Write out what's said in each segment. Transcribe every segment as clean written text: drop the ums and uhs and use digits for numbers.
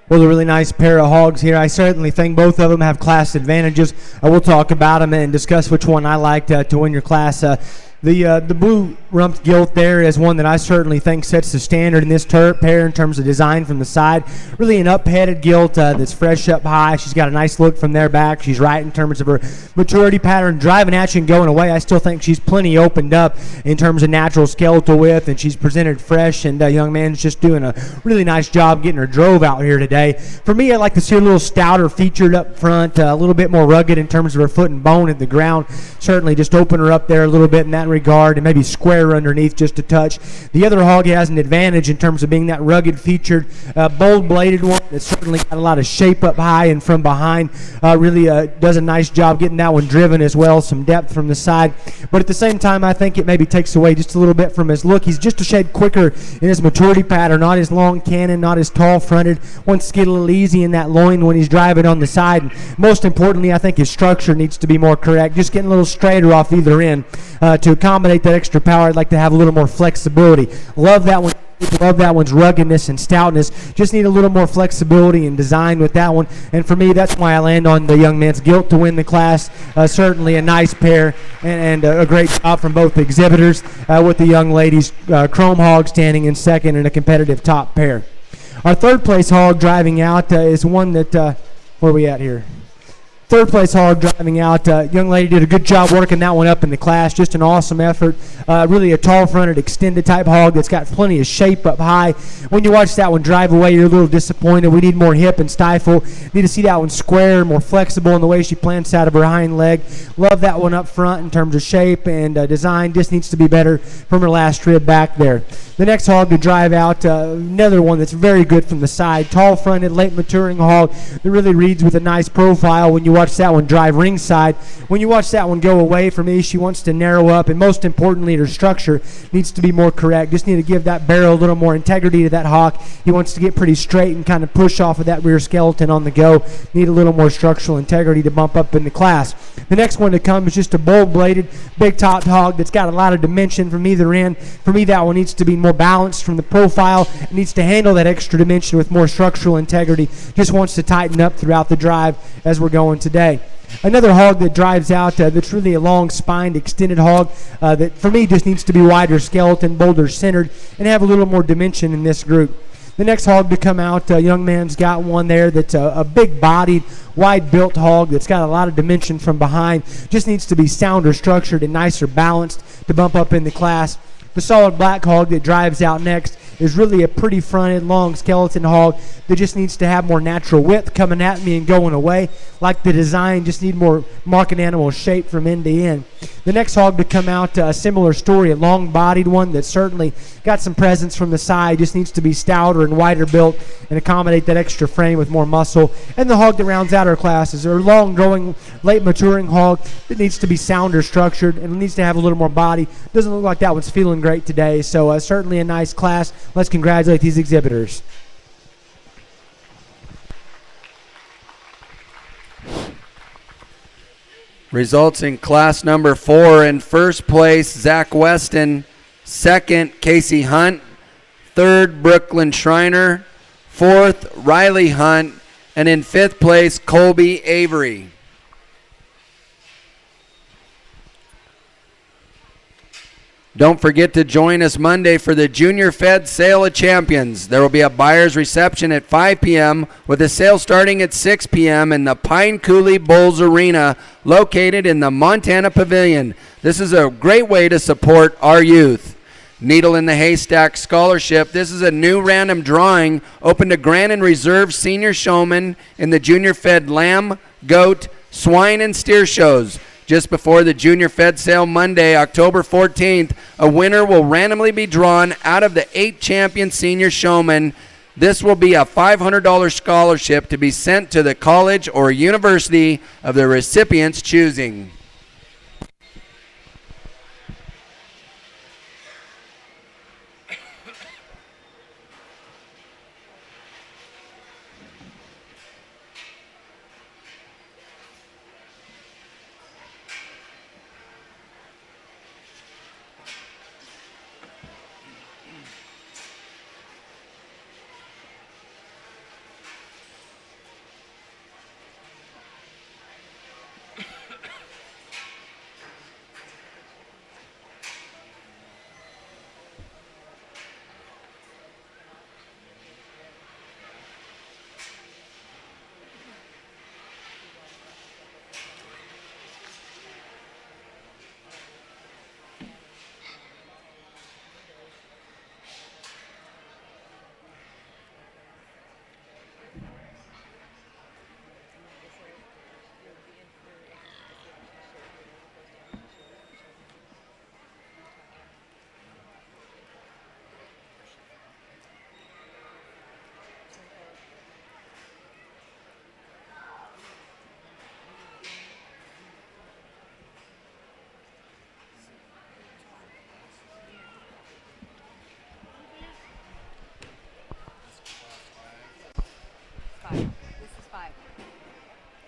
Well, a really nice pair of hogs here. I certainly think both of them have class advantages. We'll talk about them and discuss which one I like to win your class. The blue rumped gilt there is one that I certainly think sets the standard in this pair in terms of design from the side. Really an up-headed gilt that's fresh up high. She's got a nice look from there back. She's right in terms of her maturity pattern. Driving at you and going away, I still think she's plenty opened up in terms of natural skeletal width, and she's presented fresh, and young man's just doing a really nice job getting her drove out here today. For me, I like to see her a little stouter featured up front, a little bit more rugged in terms of her foot and bone at the ground. Certainly just open her up there a little bit in that regard, and maybe square underneath just a touch. The other hog has an advantage in terms of being that rugged featured, bold bladed one that's certainly got a lot of shape up high and from behind. Really does a nice job getting that one driven as well, some depth from the side. But at the same time, I think it maybe takes away just a little bit from his look. He's just a shade quicker in his maturity pattern, not as long cannon, not as tall fronted. Wants to get a little easy in that loin when he's driving on the side. And most importantly, I think his structure needs to be more correct, just getting a little straighter off either end. To accommodate that extra power, I'd like to have a little more flexibility. Love that one. Love that one's ruggedness and stoutness. Just need a little more flexibility and design with that one. And for me, that's why I land on the young man's gilt to win the class. Certainly a nice pair and a great job from both exhibitors with the young ladies' chrome hog standing in second in a competitive top pair. Our third place hog driving out is one that, where are we at here? Third place hog driving out. Young lady did a good job working that one up in the class. Just an awesome effort. Really a tall fronted extended type hog that's got plenty of shape up high. When you watch that one drive away, you're a little disappointed. We need more hip and stifle. Need to see that one square, more flexible in the way she plants out of her hind leg. Love that one up front in terms of shape and design. Just needs to be better from her last rib back there. The next hog to drive out, another one that's very good from the side. Tall fronted, late maturing hog that really reads with a nice profile when you watch that one drive ringside. When you watch that one go away, for me, she wants to narrow up, and most importantly, her structure needs to be more correct. Just need to give that barrel a little more integrity to that hawk. He wants to get pretty straight and kind of push off of that rear skeleton on the go. Need a little more structural integrity to bump up in the class. The next one to come is just a bold-bladed, big-topped hog that's got a lot of dimension from either end. For me, that one needs to be more balanced from the profile. It needs to handle that extra dimension with more structural integrity. Just wants to tighten up throughout the drive as we're going today. Another hog that drives out that's really a long-spined, extended hog that, for me, just needs to be wider skeleton, bolder centered, and have a little more dimension in this group. The next hog to come out, young man's got one there that's a big-bodied, wide-built hog that's got a lot of dimension from behind. Just needs to be sounder structured and nicer balanced to bump up in the class. The solid black hog that drives out next is really a pretty fronted, long skeleton hog that just needs to have more natural width coming at me and going away. Like the design, just need more market animal shape from end to end. The next hog to come out, a similar story, a long-bodied one that certainly got some presence from the side, just needs to be stouter and wider built and accommodate that extra frame with more muscle. And the hog that rounds out our class is our long-growing, late-maturing hog that needs to be sounder structured and needs to have a little more body. Doesn't look like that one's feeling great today, so certainly a nice class. Let's congratulate these exhibitors. Results in class number 4. In first place, Zach Weston. Second, Casey Hunt. Third, Brooklyn Schreiner. Fourth, Riley Hunt. And in fifth place, Colby Avery. Don't forget to join us Monday for the Junior Fed Sale of Champions. There will be a buyer's reception at 5 p.m. with a sale starting at 6 p.m. in the Pine Coulee Bulls Arena located in the Montana Pavilion. This is a great way to support our youth. Needle in the Haystack Scholarship. This is a new random drawing open to Grand and Reserve senior showmen in the Junior Fed Lamb, Goat, Swine, and Steer shows. Just before the Junior Fed Sale Monday, October 14th, a winner will randomly be drawn out of the 8 champion senior showmen. This will be a $500 scholarship to be sent to the college or university of the recipient's choosing.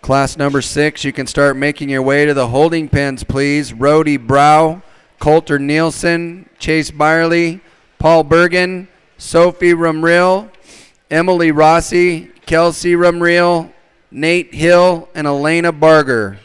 Class number 6, you can start making your way to the holding pens, please. Rhodey Brow, Coulter Nielsen, Chase Byerly, Paul Bergen, Sophie Rumriel, Emily Rossi, Kelsey Rumriel, Nate Hill, and Elena Barger.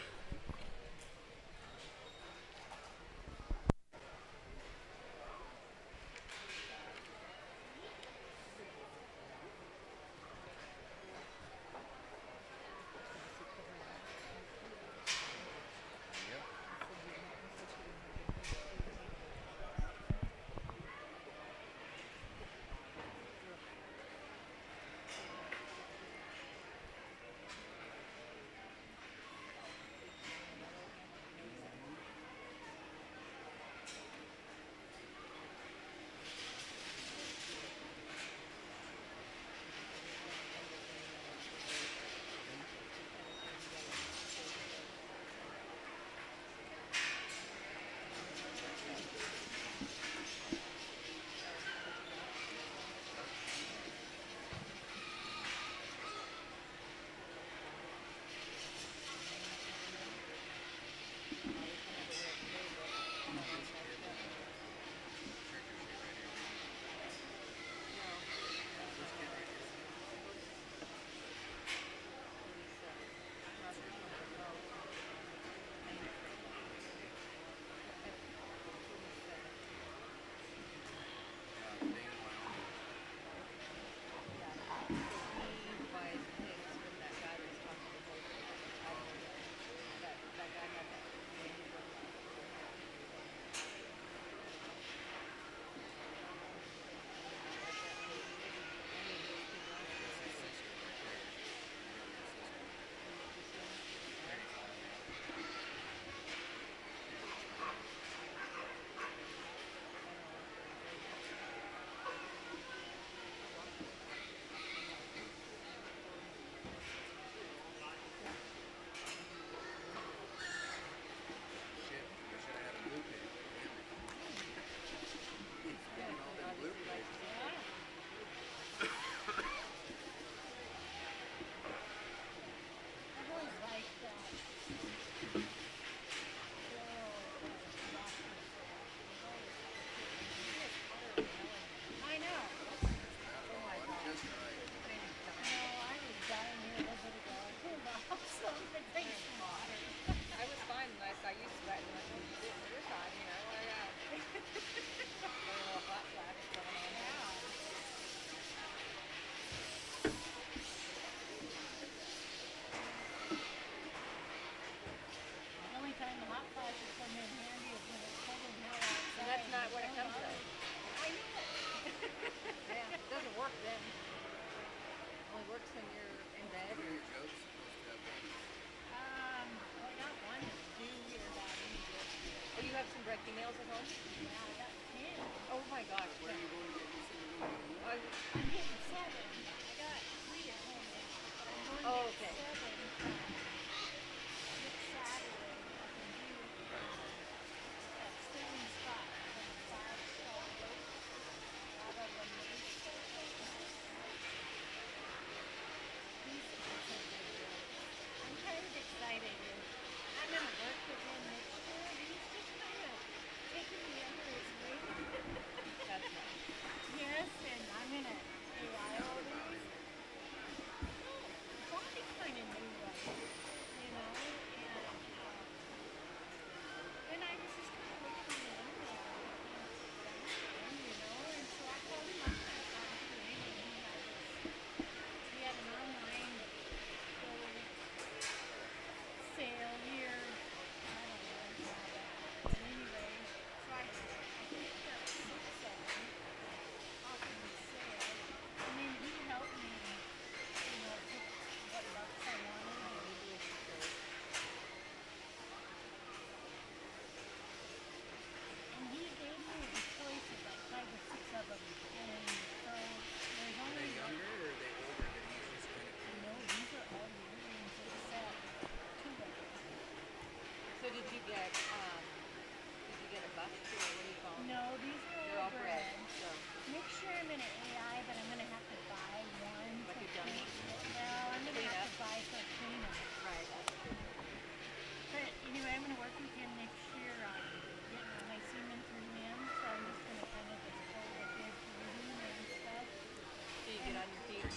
I'm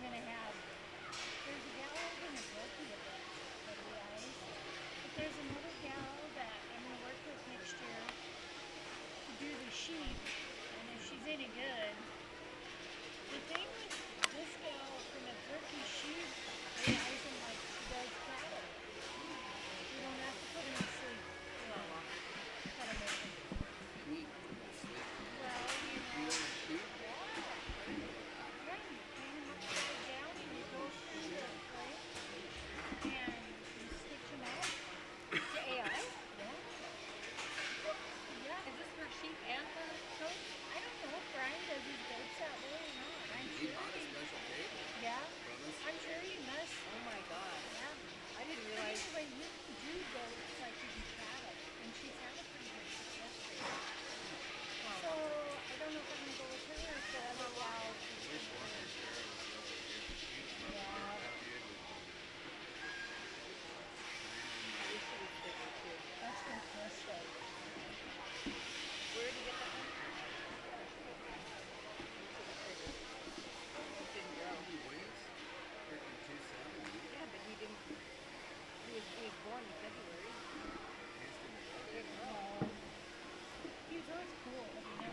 going to have, there's a gal I'm going to book you for the eyes. But there's another gal that I'm going to work with next year to do the sheep. And if she's any good, the thing with this gal from a turkey sheep, they eyes them like she does cattle. You don't have to put them to sleep. Cut them open. Well, you know. Yeah, you hang them upside down and you go through the frame and you stitch them out. To AI? Yeah. Yeah. Is this for sheep and for goats? I don't know if Brian does his goats that way or not. I'm sure yeah. I'm sure he must. Oh my god. Yeah. I didn't But realize. anyway, you can do goats like you do cattle. And she's had a pretty good success rate. So I don't know if I'm going to go with her or if the other gal. Yeah. That's from Crystal. Where did you get that one? It didn't grow. Yeah, but he didn't. He was born in February. It didn't grow. He's always cool.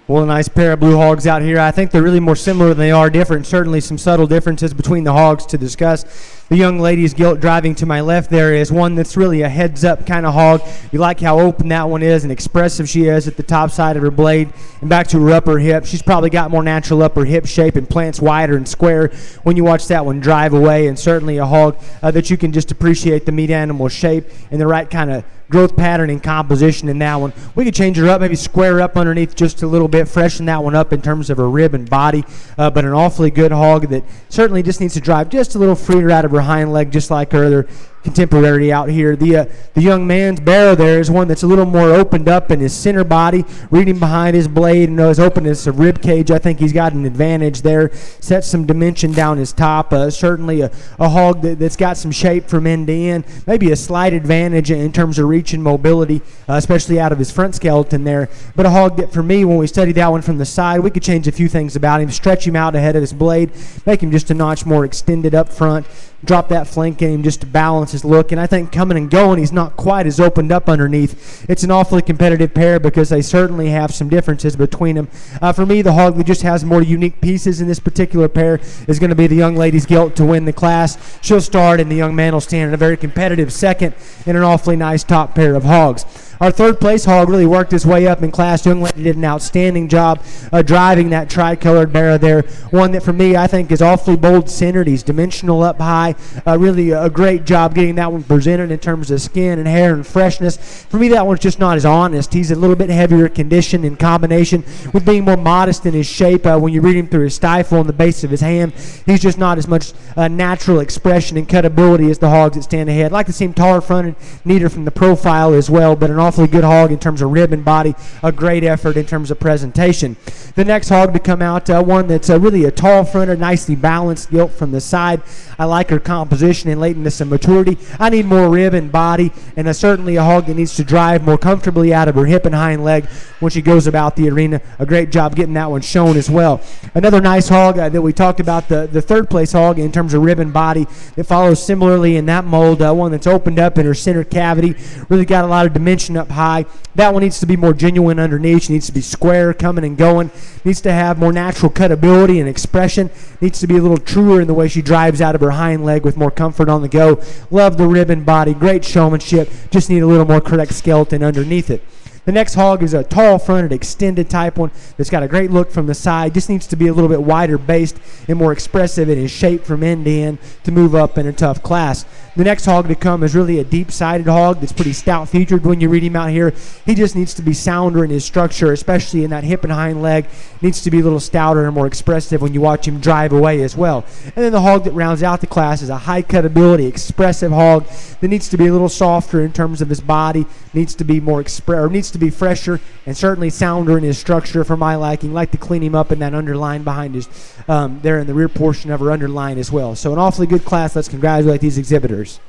Well, a nice pair of blue hogs out here. I think they're really more similar than they are different. Certainly some subtle differences between the hogs to discuss. The young lady's gilt driving to my left there is one that's really a heads-up kind of hog. You like how open that one is and expressive she is at the top side of her blade and back to her upper hip. She's probably got more natural upper hip shape and plants wider and square when you watch that one drive away, and certainly a hog that you can just appreciate the meat animal shape and the right kind of growth pattern and composition in that one. We could change her up, maybe square up underneath just a little bit, freshen that one up in terms of her rib and body, but an awfully good hog that certainly just needs to drive just a little freer out of her hind leg, just like her other contemporary out here. The young man's barrow there is one that's a little more opened up in his center body, reading behind his blade, and his openness of rib cage. I think he's got an advantage there. Sets some dimension down his top. Certainly a hog that's got some shape from end to end. Maybe a slight advantage in terms of reach and mobility, especially out of his front skeleton there. But a hog that, for me, when we study that one from the side, we could change a few things about him. Stretch him out ahead of his blade, make him just a notch more extended up front, drop that flank in him just to balance his look. And I think coming and going, he's not quite as opened up underneath. It's an awfully competitive pair because they certainly have some differences between them. For me, the hog that just has more unique pieces in this particular pair is going to be the young lady's gilt to win the class. She'll start, and the young man will stand in a very competitive second in an awfully nice top pair of hogs. Our third place hog really worked his way up in class. Young lady did an outstanding job driving that tricolored barrow there. One that, for me, I think is awfully bold centered. He's dimensional up high. Really a great job getting that one presented in terms of skin and hair and freshness. For me, that one's just not as honest. He's a little bit heavier condition in combination with being more modest in his shape. When you read him through his stifle and the base of his ham, he's just not as much natural expression and cutability as the hogs that stand ahead. I'd like to see him taller fronted, neater from the profile as well, but an awfully good hog in terms of rib and body, a great effort in terms of presentation. The next hog to come out, one that's really a tall fronted, nicely balanced gilt from the side. I like her composition and lateness and maturity. I need more rib and body, and certainly a hog that needs to drive more comfortably out of her hip and hind leg when she goes about the arena. A great job getting that one shown as well. Another nice hog that we talked about, the third place hog in terms of rib and body, that follows similarly in that mold, one that's opened up in her center cavity, really got a lot of dimension up high. That one needs to be more genuine underneath. She needs to be square, coming and going. Needs to have more natural cutability and expression. Needs to be a little truer in the way she drives out of her hind leg with more comfort on the go. Love the rib and body. Great showmanship. Just need a little more correct skeleton underneath it. The next hog is a tall-fronted, extended type one that's got a great look from the side. Just needs to be a little bit wider based and more expressive in his shape from end to end to move up in a tough class. The next hog to come is really a deep-sided hog that's pretty stout-featured when you read him out here. He just needs to be sounder in his structure, especially in that hip and hind leg. Needs to be a little stouter and more expressive when you watch him drive away as well. And then the hog that rounds out the class is a high-cutability, expressive hog that needs to be a little softer in terms of his body, needs to be more needs to be fresher and certainly sounder in his structure for my liking. Like to clean him up in that underline behind his, there in the rear portion of her underline as well. So an awfully good class. Let's congratulate these exhibitors.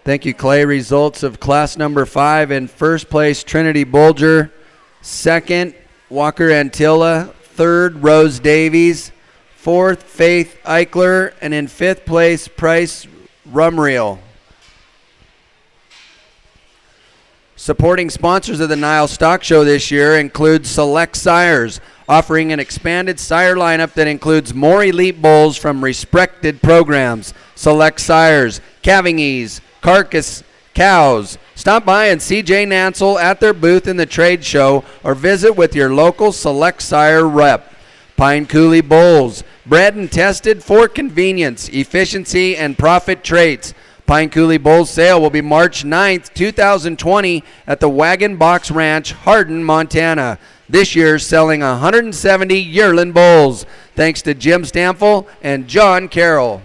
Thank you, Clay. Results of class number 5. In first place, Trinity Bolger. Second, Walker Antilla. Third, Rose Davies. Fourth, Faith Eichler. And in fifth place, Price Rumreel. Supporting sponsors of the Nile Stock Show this year include Select Sires, offering an expanded sire lineup that includes more elite bulls from respected programs. Select Sires, Calving Ease, Carcass Cows. Stop by and see Jay Nansel at their booth in the trade show or visit with your local Select Sire rep. Pine Coulee Bulls, bred and tested for convenience, efficiency, and profit traits. Pine Coulee Bulls sale will be March 9th, 2020 at the Wagon Box Ranch, Hardin, Montana. This year selling 170 yearling bulls. Thanks to Jim Stamfel and John Carroll.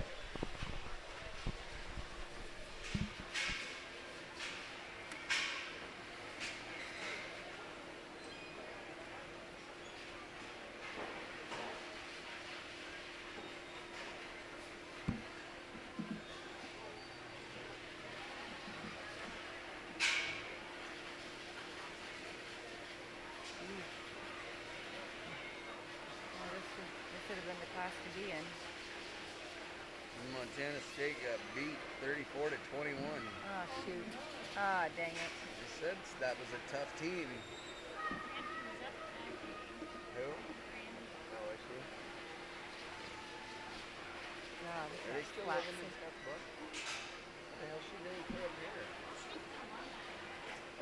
This should have been the class to be in. Montana State got beat 34 to 21. Oh, shoot. Ah, dang it. They said that was a tough team. Who? Oh, is she? God, this Are they is still flat. living in Scotts Bluff? What the hell she doing up here?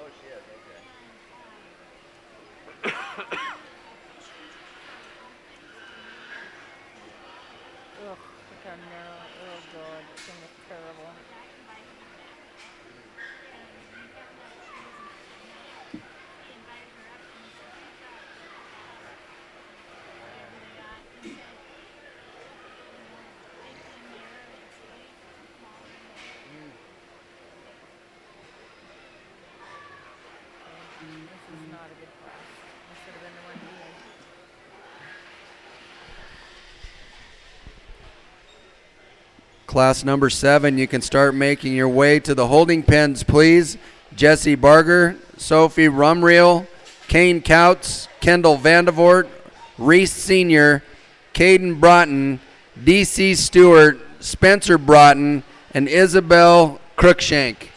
Oh, she is, okay. Ugh, look how narrow. Oh, God. This thing is terrible. This is not a good class. This should have been the one to be in. Class number 7, you can start making your way to the holding pens, please. Jesse Barger, Sophie Rumreel, Kane Couts, Kendall Vandevort, Reese Sr., Caden Broughton, DC Stewart, Spencer Broughton, and Isabel Crookshank.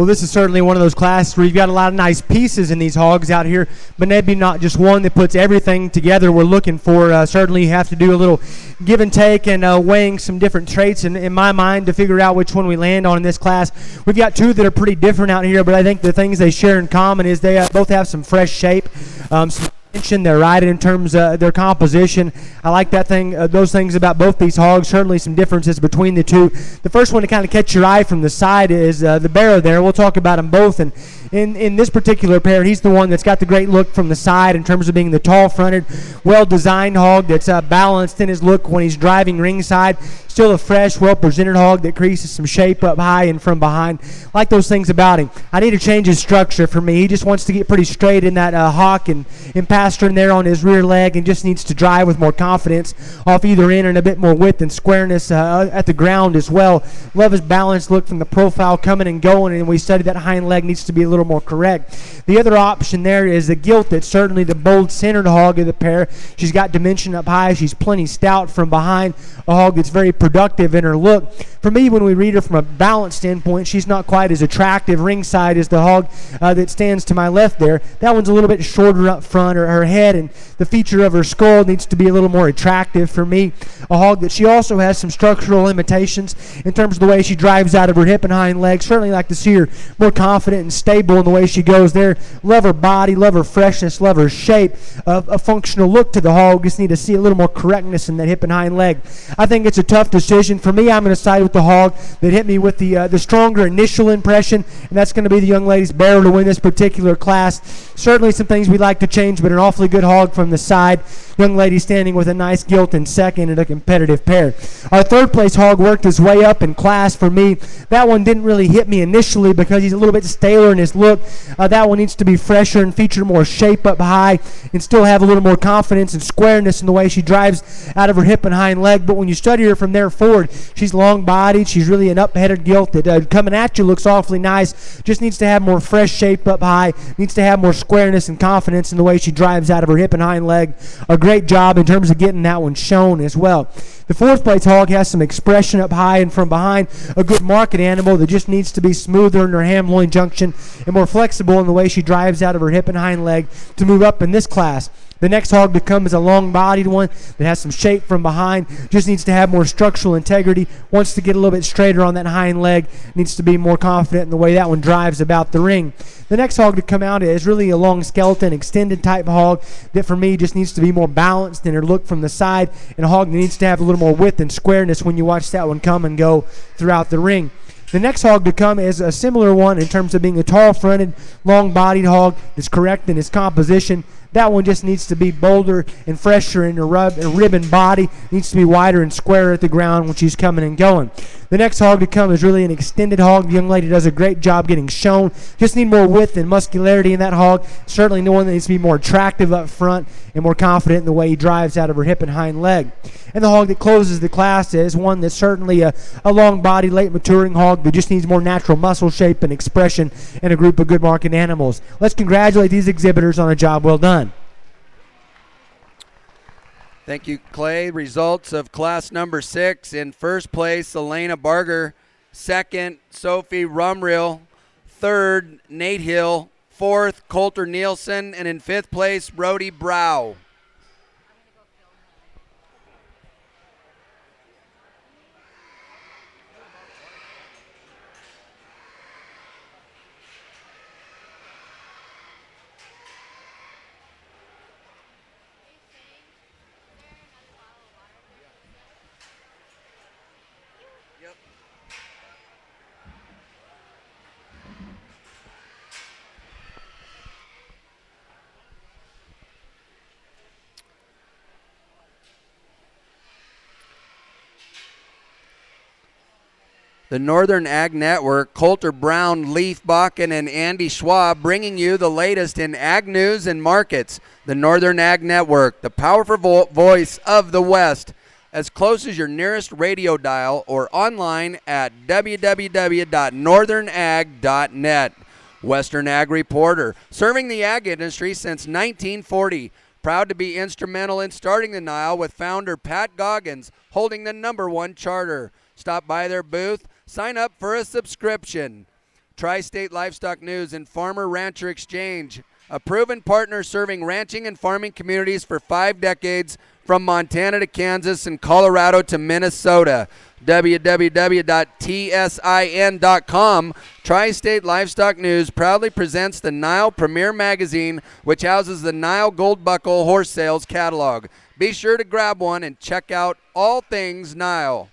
Well, this is certainly one of those classes where you've got a lot of nice pieces in these hogs out here, but maybe not just one that puts everything together we're looking for. Certainly you have to do a little give and take and weighing some different traits in my mind to figure out which one we land on in this class. We've got two that are pretty different out here, but I think the things they share in common is they both have some fresh shape, some dimension. They're right in terms of their composition. I like that thing, those things about both these hogs. Certainly some differences between the two. The first one to kind of catch your eye from the side is the barrow there. We'll talk about them both. And in this particular pair, he's the one that's got the great look from the side in terms of being the tall-fronted, well-designed hog that's balanced in his look when he's driving ringside. Still a fresh, well-presented hog that creases some shape up high and from behind. Like those things about him. I need to change his structure for me. He just wants to get pretty straight in that hock and pastern there on his rear leg, and just needs to drive with more confidence off either end and a bit more width and squareness at the ground as well. Love his balanced look from the profile coming and going, and we studied that hind leg needs to be a little more correct. The other option there is the gilt. That's certainly the bold-centered hog of the pair. She's got dimension up high. She's plenty stout from behind. A hog that's very productive in her look. For me, when we read her from a balance standpoint, she's not quite as attractive ringside as the hog that stands to my left there. That one's a little bit shorter up front. Her head and the feature of her skull needs to be a little more attractive for me. A hog that she also has some structural limitations in terms of the way she drives out of her hip and hind legs. Certainly like to see her more confident and stable in the way she goes there. Love her body, love her freshness, love her shape. A functional look to the hog. Just need to see a little more correctness in that hip and hind leg. I think it's a tough decision. For me, I'm going to side with the hog that hit me with the stronger initial impression, and that's going to be the young lady's barrow to win this particular class. Certainly some things we'd like to change, but an awfully good hog from the side. Young lady standing with a nice gilt in second and a competitive pair. Our third place hog worked his way up in class for me. That one didn't really hit me initially because he's a little bit staler in his look. That one needs to be fresher and feature more shape up high and still have a little more confidence and squareness in the way she drives out of her hip and hind leg. But when you study her from there forward, she's long-bodied. She's really an up-headed gilt that coming at you looks awfully nice. Just needs to have more fresh shape up high. Needs to have more squareness and confidence in the way she drives out of her hip and hind leg. A great job in terms of getting that one shown as well. The fourth place hog has some expression up high and from behind. A good market animal that just needs to be smoother in her ham-loin junction and more flexible in the way she drives out of her hip and hind leg to move up in this class. The next hog to come is a long-bodied one that has some shape from behind. Just needs to have more structural integrity. Wants to get a little bit straighter on that hind leg. Needs to be more confident in the way that one drives about the ring. The next hog to come out is really a long skeleton, extended type hog that for me just needs to be more balanced in her look from the side, and a hog that needs to have a little more width and squareness when you watch that one come and go throughout the ring. The next hog to come is a similar one in terms of being a tall-fronted, long-bodied hog that's correct in its composition. That one just needs to be bolder and fresher in her ribbon body. Needs to be wider and squarer at the ground when she's coming and going. The next hog to come is really an extended hog. The young lady does a great job getting shown. Just need more width and muscularity in that hog. Certainly no one that needs to be more attractive up front and more confident in the way he drives out of her hip and hind leg. And the hog that closes the class is one that's certainly a long-bodied, late-maturing hog that just needs more natural muscle shape and expression in a group of good market animals. Let's congratulate these exhibitors on a job well done. Thank you, Clay. Results of class number 6. In first place, Elena Barger. Second, Sophie Rumrill. Third, Nate Hill. Fourth, Coulter Nielsen. And in fifth place, Brody Brow. The Northern Ag Network, Coulter Brown, Leaf Bakken, and Andy Schwab bringing you the latest in ag news and markets. The Northern Ag Network, the powerful voice of the West, as close as your nearest radio dial or online at www.northernag.net. Western Ag Reporter, serving the ag industry since 1940. Proud to be instrumental in starting the Nile with founder Pat Goggins, holding the #1 charter. Stop by their booth. Sign up for a subscription. Tri-State Livestock News and Farmer Rancher Exchange, a proven partner serving ranching and farming communities for 5 decades from Montana to Kansas and Colorado to Minnesota. www.tsin.com. Tri-State Livestock News proudly presents the Nile Premier Magazine, which houses the Nile Gold Buckle Horse Sales Catalog. Be sure to grab one and check out all things Nile.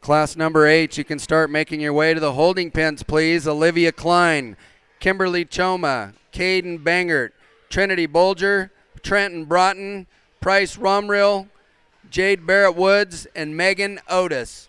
Class number 8, you can start making your way to the holding pens, please. Olivia Klein, Kimberly Choma, Caden Bangert, Trinity Bolger, Trenton Broughton, Price Romrill, Jade Barrett Woods, and Megan Otis.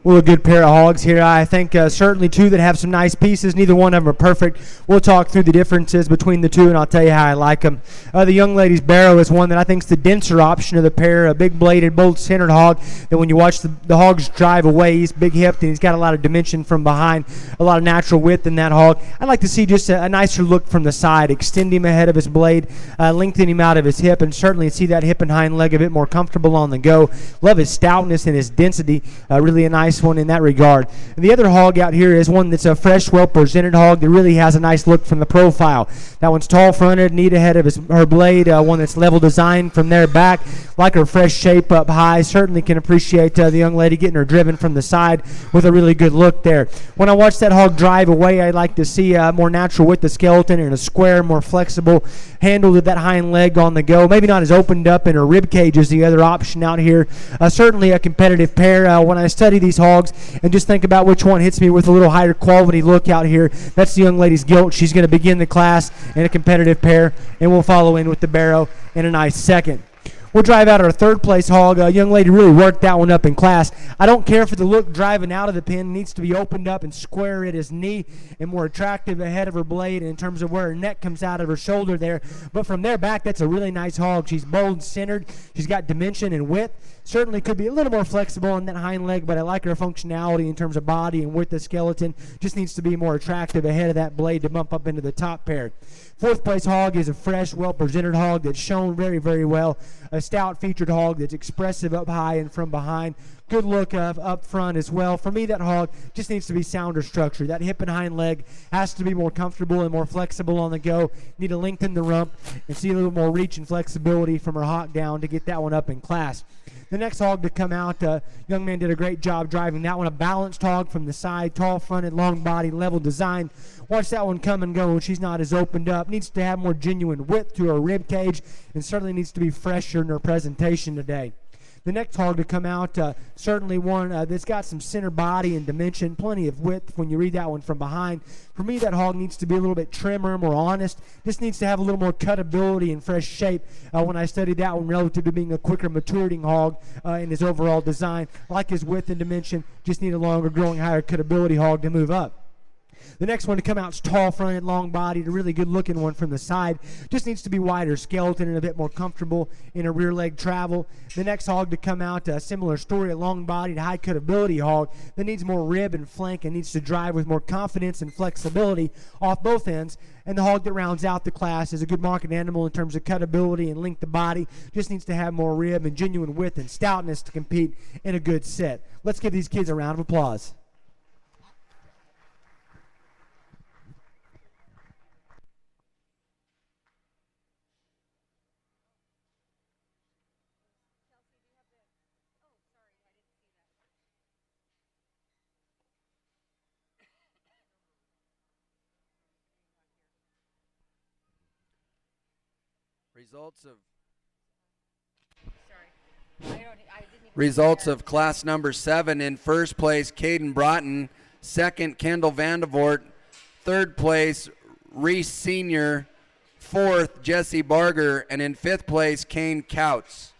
Well, a good pair of hogs here. I think certainly two that have some nice pieces. Neither one of them are perfect. We'll talk through the differences between the two, and I'll tell you how I like them. The young lady's barrow is one that I think is the denser option of the pair. A big-bladed, bold-centered hog that when you watch the hogs drive away, he's big-hipped, and he's got a lot of dimension from behind, a lot of natural width in that hog. I'd like to see just a nicer look from the side, extend him ahead of his blade, lengthen him out of his hip, and certainly see that hip and hind leg a bit more comfortable on the go. Love his stoutness and his density. Really a nice one in that regard. And the other hog out here is one that's a fresh, well-presented hog that really has a nice look from the profile. That one's tall-fronted, neat ahead of her blade, one that's level designed from there back. Like her fresh shape up high. Certainly can appreciate the young lady getting her driven from the side with a really good look there. When I watch that hog drive away, I like to see more natural with the skeleton and a square, more flexible handle to that hind leg on the go. Maybe not as opened up in her rib cage as the other option out here. Certainly a competitive pair. When I study these hogs and just think about which one hits me with a little higher quality look out here, that's the young lady's gilt. She's going to begin the class in a competitive pair, and we'll follow in with the barrow in a nice second. We'll drive out our third place hog. Young lady really worked that one up in class. I don't care for the look driving out of the pen. It needs to be opened up and square at his knee and more attractive ahead of her blade in terms of where her neck comes out of her shoulder there. But from there back, that's a really nice hog. She's bold and centered. She's got dimension and width. Certainly could be a little more flexible on that hind leg, but I like her functionality in terms of body and width of skeleton. Just needs to be more attractive ahead of that blade to bump up into the top pair. Fourth place hog is a fresh, well-presented hog that's shown very, very well. A stout featured hog that's expressive up high and from behind. Good look up front as well. For me, that hog just needs to be sounder structure. That hip and hind leg has to be more comfortable and more flexible on the go. Need to lengthen the rump and see a little more reach and flexibility from her hock down to get that one up in class. The next hog to come out, young man did a great job driving that one. A balanced hog from the side, tall-fronted, long-body, level design. Watch that one come and go. She's not as opened up. Needs to have more genuine width to her rib cage, and certainly needs to be fresher in her presentation today. The next hog to come out, certainly one that's got some center body and dimension, plenty of width when you read that one from behind. For me, that hog needs to be a little bit trimmer, more honest. Just needs to have a little more cutability and fresh shape when I studied that one relative to being a quicker maturing hog in his overall design. I like his width and dimension, just need a longer growing, higher cutability hog to move up. The next one to come out is tall-fronted, long-bodied, a really good-looking one from the side. Just needs to be wider skeleton and a bit more comfortable in a rear leg travel. The next hog to come out, a similar story, a long-bodied, high-cutability hog that needs more rib and flank and needs to drive with more confidence and flexibility off both ends. And the hog that rounds out the class is a good market animal in terms of cutability and length of body. Just needs to have more rib and genuine width and stoutness to compete in a good set. Let's give these kids a round of applause. Results of class number 7. In first place, Caden Broughton. Second, Kendall Vandevort. Third place, Reese Sr. Fourth, Jesse Barger. And in fifth place, Kane Couts.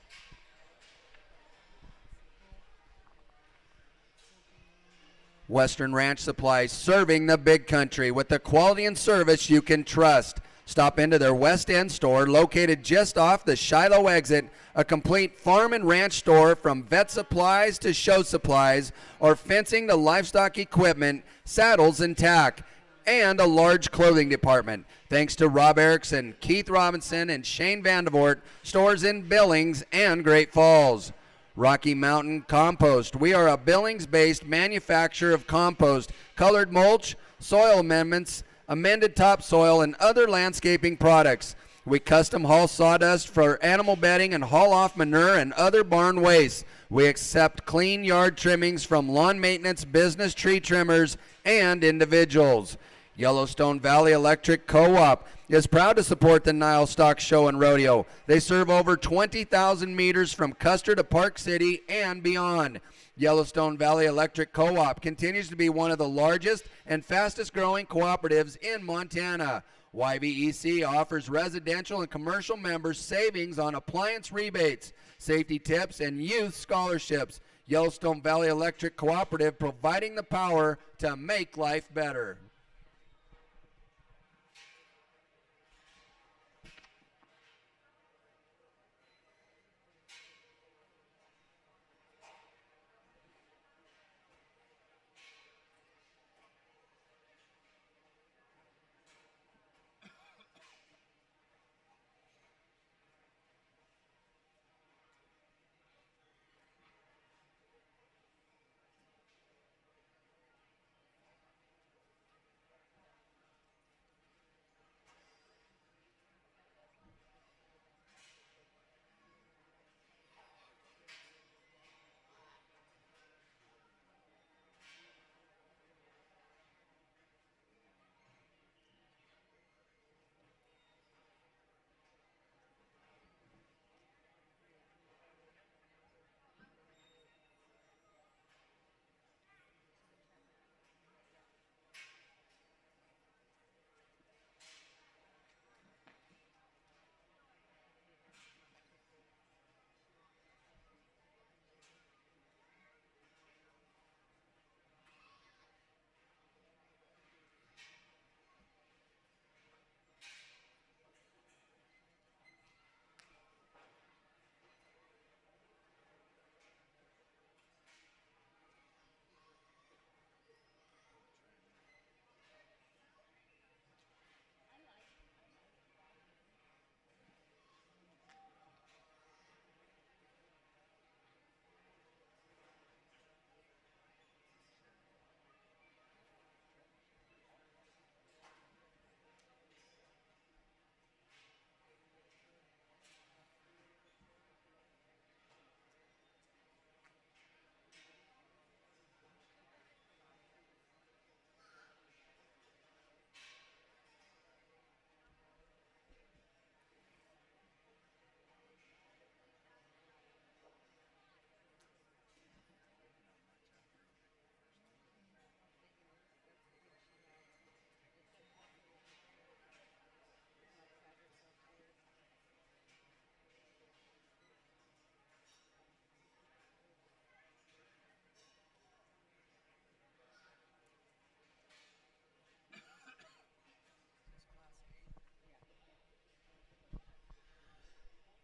Western Ranch Supply, serving the big country with the quality and service you can trust. Stop into their West End store located just off the Shiloh exit, a complete farm and ranch store from vet supplies to show supplies or fencing to livestock equipment, saddles and tack, and a large clothing department. Thanks to Rob Erickson, Keith Robinson, and Shane Vandevort, stores in Billings and Great Falls. Rocky Mountain Compost. We are a Billings-based manufacturer of compost, colored mulch, soil amendments, amended topsoil, and other landscaping products. We custom haul sawdust for animal bedding and haul off manure and other barn waste. We accept clean yard trimmings from lawn maintenance, business tree trimmers, and individuals. Yellowstone Valley Electric Co-op is proud to support the Nile Stock Show and Rodeo. They serve over 20,000 meters from Custer to Park City and beyond. Yellowstone Valley Electric Co-op continues to be one of the largest and fastest growing cooperatives in Montana. YVEC offers residential and commercial members savings on appliance rebates, safety tips, and youth scholarships. Yellowstone Valley Electric Cooperative, providing the power to make life better.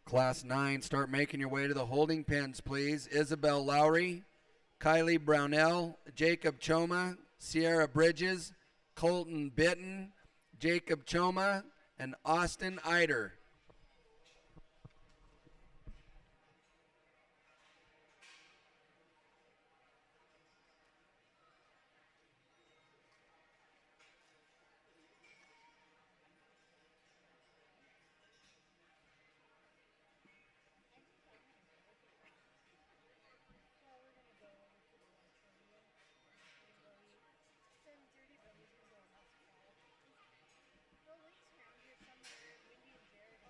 Class 9, start making your way to the holding pens, please. Isabel Lowry, Kylie Brownell, Jacob Choma, Sierra Bridges, Colton Bitten, Jacob Choma, and Austin Eider. Well, we're gonna go over to the lunchroom. We're gonna go eat. 7:30, but he's gonna go to hospitality. Well, Link's around here somewhere. Wendy and Jared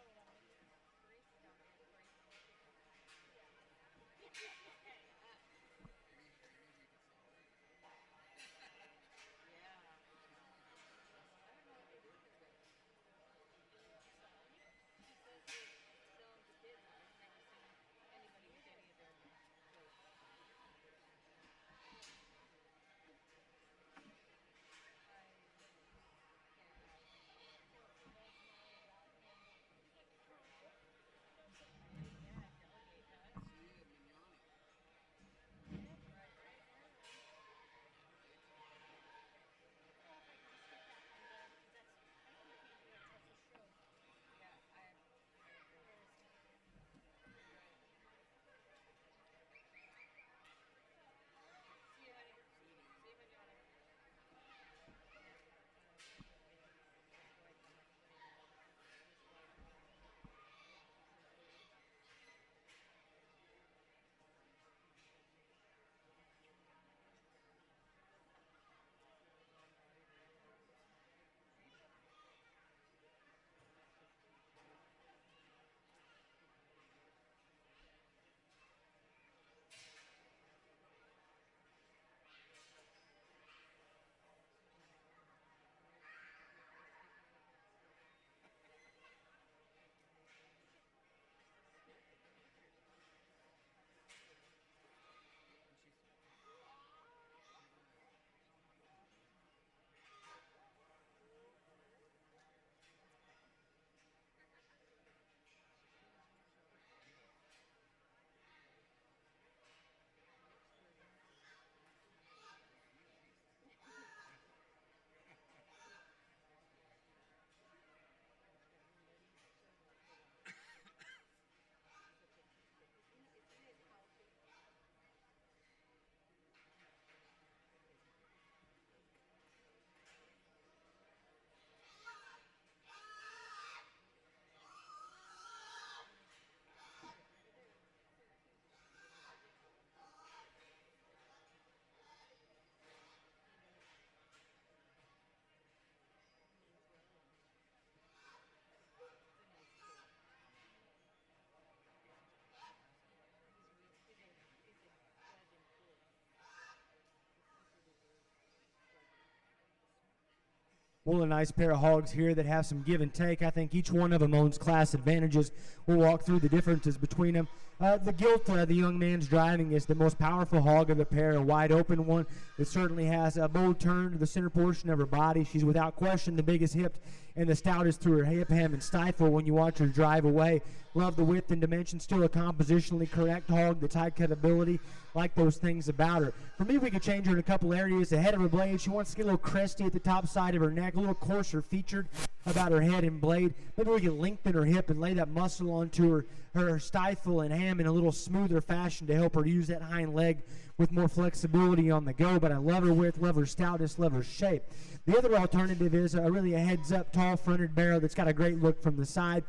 Well, a nice pair of hogs here that have some give and take. I think each one of them owns class advantages. We'll walk through the differences between them. The gilt the young man's driving is the most powerful hog of the pair, a wide open one that certainly has a bold turn to the center portion of her body. She's without question the biggest hipped and the stoutest through her hip, hem, and stifle when you watch her drive away. Love the width and dimension. Still a compositionally correct hog. The tight cut ability, like those things about her. For me, we could change her in a couple areas. The head of her blade, she wants to get a little cresty at the top side of her neck, a little coarser featured about her head and blade. Maybe we can lengthen her hip and lay that muscle onto her stifle and ham in a little smoother fashion to help her use that hind leg with more flexibility on the go. But I love her width, love her stoutness, love her shape. The other alternative is really a heads-up, tall-fronted barrel that's got a great look from the side.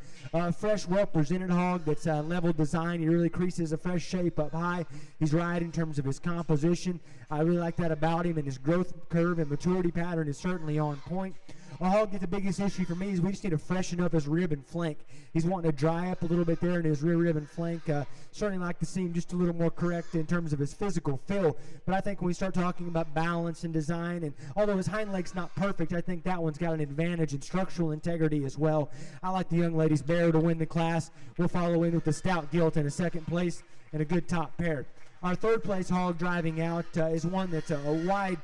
Fresh, well-presented hog that's level design. He really creases a fresh shape up high. He's right in terms of his composition. I really like that about him, and his growth curve and maturity pattern is certainly on point. A hog that the biggest issue for me is we just need to freshen up his rib and flank. He's wanting to dry up a little bit there in his rear rib and flank. Certainly like to see him just a little more correct in terms of his physical feel. But I think when we start talking about balance and design, and although his hind leg's not perfect, I think that one's got an advantage in structural integrity as well. I like the young lady's bear to win the class. We'll follow in with the stout gilt in a second place and a good top pair. Our third place hog driving out is one that's a wide,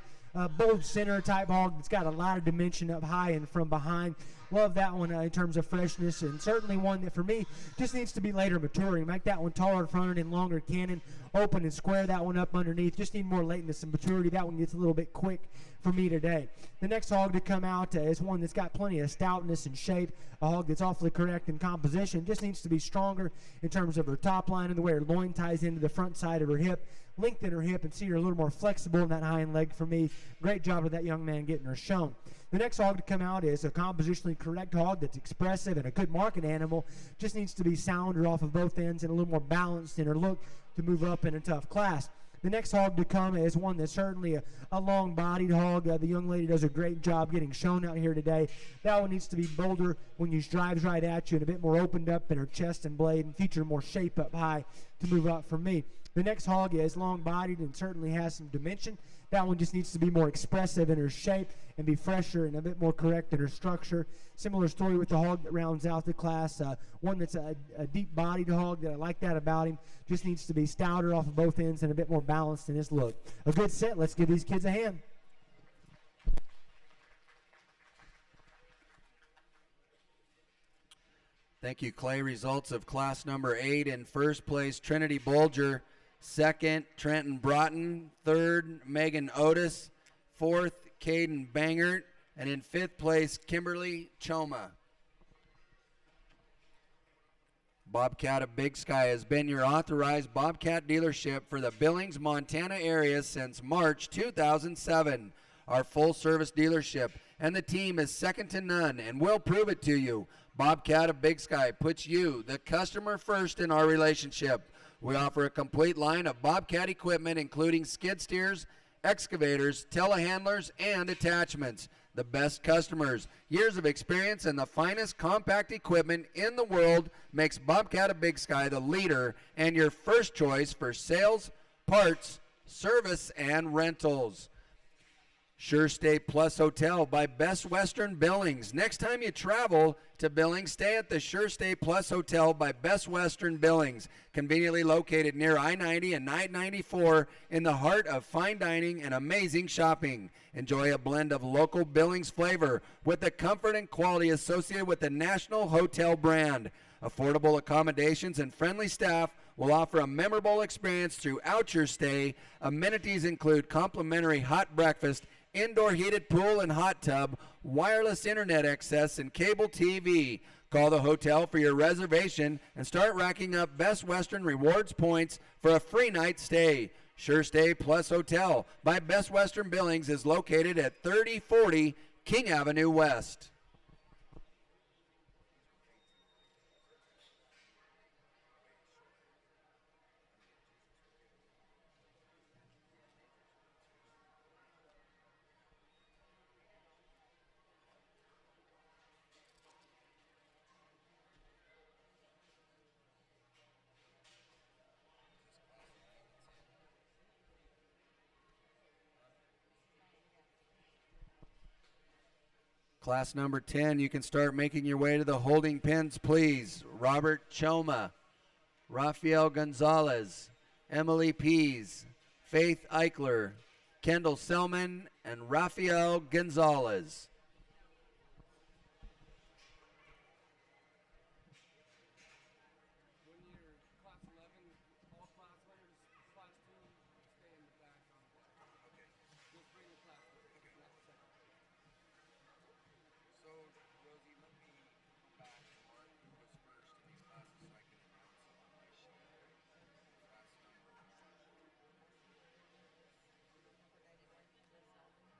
bold center type hog that's got a lot of dimension up high and from behind. Love that one in terms of freshness, and certainly one that for me just needs to be later maturing. Make that one taller fronted and longer cannon, open and square that one up underneath. Just need more lateness and maturity. That one gets a little bit quick for me today. The next hog to come out is one that's got plenty of stoutness and shape, a hog that's awfully correct in composition. Just needs to be stronger in terms of her top line and the way her loin ties into the front side of her hip. Lengthen her hip and see her a little more flexible in that hind leg for me. Great job of that young man getting her shown. The next hog to come out is a compositionally correct hog that's expressive and a good market animal. Just needs to be sounder off of both ends and a little more balanced in her look to move up in a tough class. The next hog to come is one that's certainly a long-bodied hog. The young lady does a great job getting shown out here today. That one needs to be bolder when she drives right at you and a bit more opened up in her chest and blade and feature more shape up high to move up for me. The next hog is long-bodied and certainly has some dimension. That one just needs to be more expressive in her shape and be fresher and a bit more correct in her structure. Similar story with the hog that rounds out the class. One that's a deep-bodied hog that I like that about him. Just needs to be stouter off of both ends and a bit more balanced in his look. A good set. Let's give these kids a hand. Thank you, Clay. Results of class number 8 in first place, Trinity Bolger. Second, Trenton Broughton. Third, Megan Otis. Fourth, Caden Bangert. And in fifth place, Kimberly Choma. Bobcat of Big Sky has been your authorized Bobcat dealership for the Billings, Montana area since March 2007. Our full-service dealership, and the team is second to none, and we'll prove it to you. Bobcat of Big Sky puts you, the customer, first in our relationship. We offer a complete line of Bobcat equipment, including skid steers, excavators, telehandlers, and attachments. The best customers, years of experience, and the finest compact equipment in the world makes Bobcat of Big Sky the leader and your first choice for sales, parts, service, and rentals. Sure Stay Plus Hotel by Best Western Billings. Next time you travel to Billings, stay at the Sure Stay Plus Hotel by Best Western Billings, conveniently located near I-90 and I-94 in the heart of fine dining and amazing shopping. Enjoy a blend of local Billings flavor with the comfort and quality associated with the national hotel brand. Affordable accommodations and friendly staff will offer a memorable experience throughout your stay. Amenities include complimentary hot breakfast, indoor heated pool and hot tub, wireless internet access, and cable TV. Call the hotel for your reservation and start racking up Best Western Rewards points for a free night stay. Sure Stay Plus Hotel by Best Western Billings is located at 3040 King Avenue West. Class number 10, you can start making your way to the holding pens, please. Robert Choma, Rafael Gonzalez, Emily Pease, Faith Eichler, Kendall Selman, and Rafael Gonzalez. When you're class 11, all class winners, class 2, stay in the back on the block. Okay. Just bring the class with you. Okay. Not second. So, Rosie, let me go back to Mark, who was first in these classes, so I can announce them on my sheet. Class number. Number 91, Kendall Selman.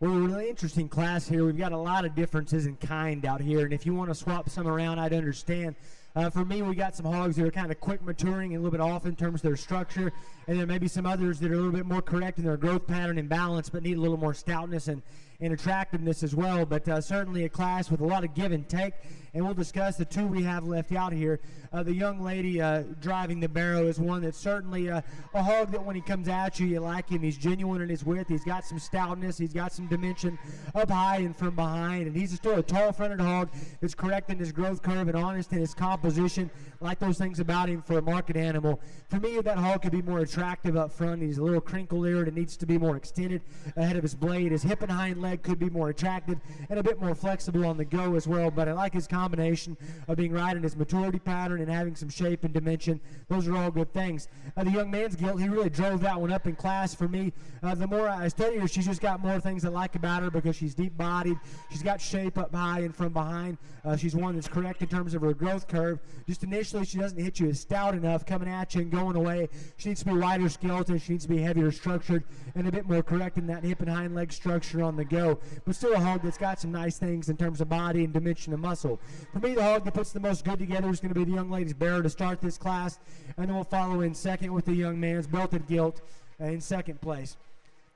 Well, a really interesting class here. We've got a lot of differences in kind out here, and if you want to swap some around, I'd understand. For me, we got some hogs that are kind of quick maturing and a little bit off in terms of their structure, and then maybe some others that are a little bit more correct in their growth pattern and balance, but need a little more stoutness and attractiveness as well. But certainly a class with a lot of give and take, and we'll discuss the two we have left out here. The young lady driving the barrow is one that's certainly a hog that when he comes at you, you like him. He's genuine in his width. He's got some stoutness. He's got some dimension up high and from behind, and he's still a tall-fronted hog that's correct in his growth curve and honest in his composition. Like those things about him for a market animal. For me, that hog could be more attractive up front. He's a little crinkle-eared and needs to be more extended ahead of his blade. His hip and hind leg could be more attractive and a bit more flexible on the go as well, but I like his combination of being right in his maturity pattern and having some shape and dimension. Those are all good things. The young man's gilt, he really drove that one up in class for me. The more I study her, she's just got more things I like about her because she's deep-bodied. She's got shape up high and from behind. She's one that's correct in terms of her growth curve. Just initially, she doesn't hit you as stout enough coming at you and going away. She needs to be wider skeleton. She needs to be heavier structured and a bit more correct in that hip and hind leg structure on the go. But still a hog that's got some nice things in terms of body and dimension and muscle. For me, the hog that puts the most good together is going to be the young lady's barrow to start this class, and then we'll follow in second with the young man's belted gilt in second place.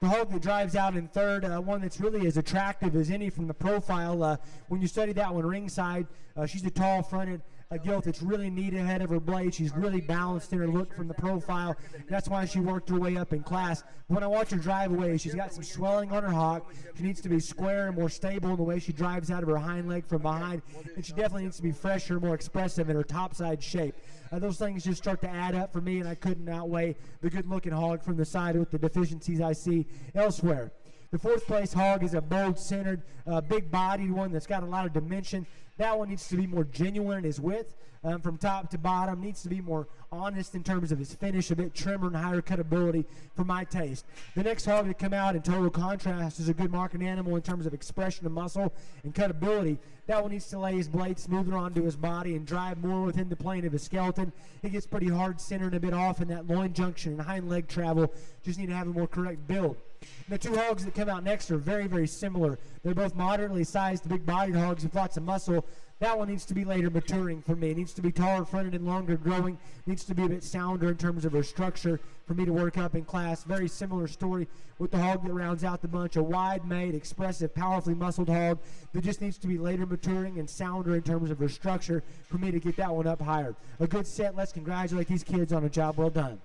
The hog that drives out in third, one that's really as attractive as any from the profile. When you study that one ringside, she's a tall-fronted gilt that's really neat ahead of her blade. She's really balanced in her look from the profile. That's why she worked her way up in class. When I watch her drive away, she's got some swelling on her hock. She needs to be square and more stable in the way she drives out of her hind leg from behind, and she definitely needs to be fresher, more expressive in her topside shape. Those things just start to add up for me, and I couldn't outweigh the good-looking hog from the side with the deficiencies I see elsewhere. The fourth place hog is a bold-centered, big-bodied one that's got a lot of dimension. That one needs to be more genuine in his width from top to bottom. Needs to be more honest in terms of his finish, a bit trimmer and higher cutability for my taste. The next hog to come out in total contrast is a good market animal in terms of expression of muscle and cutability. That one needs to lay his blade smoother onto his body and drive more within the plane of his skeleton. It gets pretty hard centered and a bit off in that loin junction and hind leg travel. Just need to have a more correct build. And the two hogs that come out next are very, very similar. They're both moderately sized, big-bodied hogs with lots of muscle. That one needs to be later maturing for me. It needs to be taller fronted and longer growing. Needs to be a bit sounder in terms of her structure for me to work up in class. Very similar story with the hog that rounds out the bunch. A wide-made, expressive, powerfully muscled hog that just needs to be later maturing and sounder in terms of her structure for me to get that one up higher. A good set. Let's congratulate these kids on a job well done.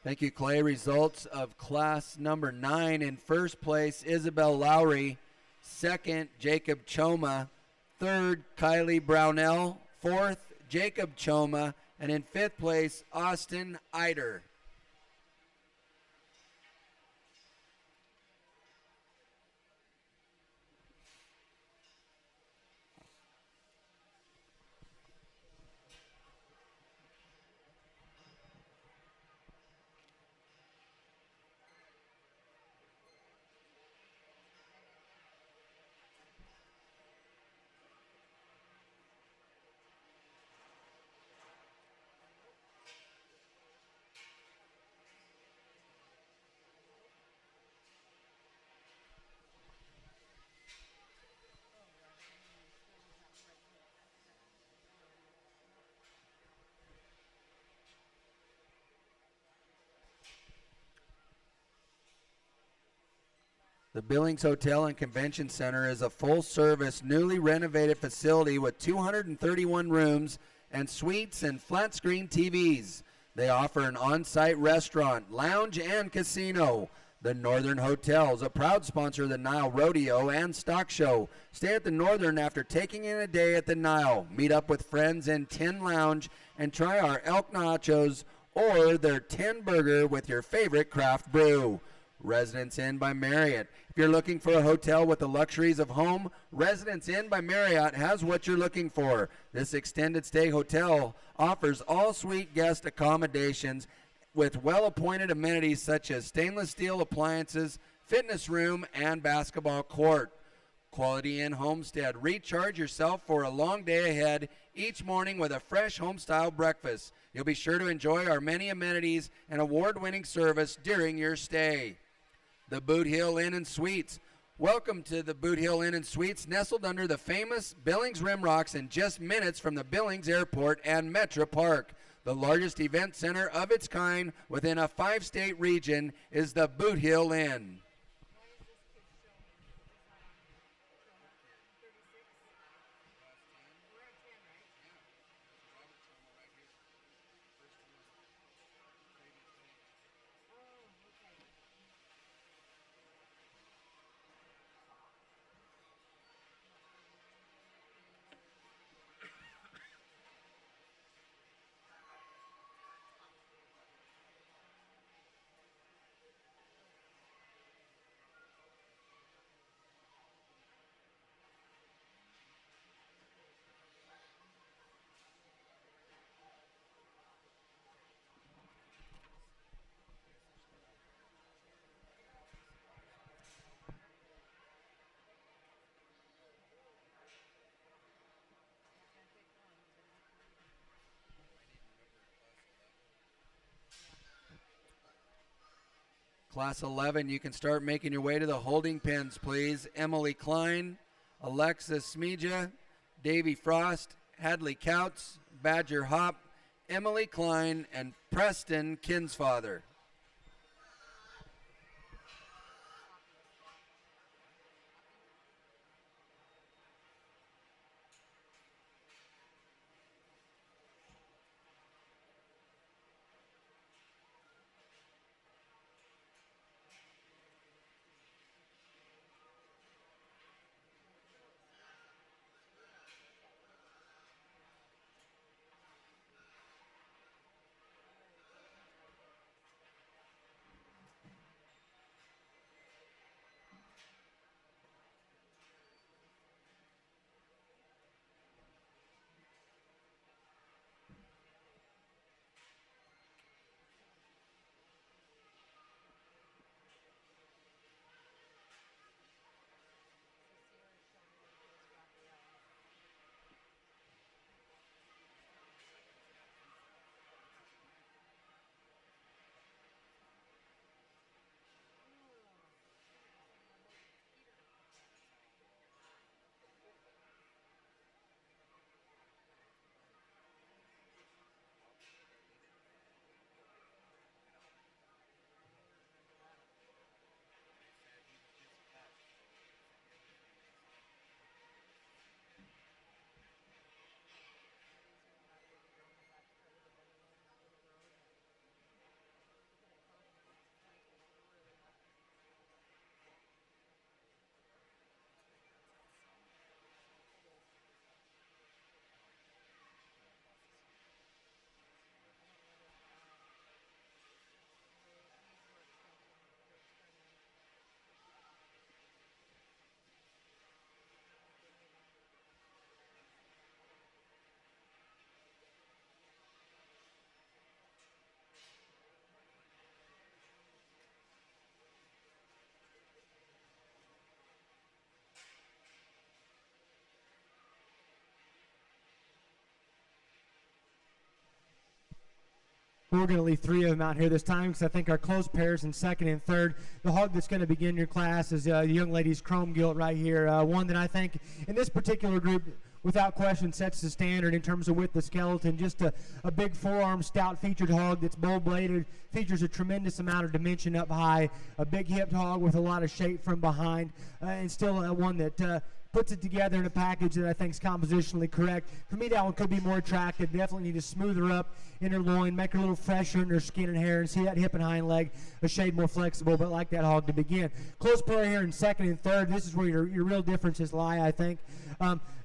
Thank you, Clay. Results of class number 9. In first place, Isabel Lowry. Second, Jacob Choma. Third, Kylie Brownell. Fourth, Jacob Choma. And in fifth place, Austin Eider. The Billings Hotel and Convention Center is a full-service, newly renovated facility with 231 rooms and suites and flat-screen TVs. They offer an on-site restaurant, lounge, and casino. The Northern Hotel is a proud sponsor of the Nile Rodeo and Stock Show. Stay at the Northern after taking in a day at the Nile. Meet up with friends in Tin Lounge and try our elk nachos or their Tin Burger with your favorite craft brew. Residence Inn by Marriott. If you're looking for a hotel with the luxuries of home, Residence Inn by Marriott has what you're looking for. This extended stay hotel offers all suite guest accommodations with well-appointed amenities such as stainless steel appliances, fitness room, and basketball court. Quality Inn Homestead. Recharge yourself for a long day ahead each morning with a fresh home-style breakfast. You'll be sure to enjoy our many amenities and award-winning service during your stay. The Boot Hill Inn and Suites. Welcome to the Boot Hill Inn and Suites, nestled under the famous Billings Rim Rocks and just minutes from the Billings Airport and Metro Park. The largest event center of its kind within a 5-state region is the Boot Hill Inn. Why is this kid showing? It's not on here. 36? We're at 10, right? Oh, okay. Class 11, you can start making your way to the holding pens, please. Emily Klein, Alexis Smija, Davy Frost, Hadley Couts, Badger Hop, Emily Klein, and Preston Kinsfather. We're going to leave 3 of them out here this time because I think our close pairs in second and third. The hog that's going to begin your class is the young lady's chrome gilt right here. One that I think in this particular group, without question, sets the standard in terms of width of skeleton. Just a big forearm, stout featured hog that's bow-bladed, features a tremendous amount of dimension up high, a big hipped hog with a lot of shape from behind, and still one that puts it together in a package that I think is compositionally correct. For me, that one could be more attractive. Definitely need to smooth her up in her loin, make her a little fresher in her skin and hair, and see that hip and hind leg a shade more flexible, but like that hog to begin. Close pair here in second and third. This is where your real differences lie, I think.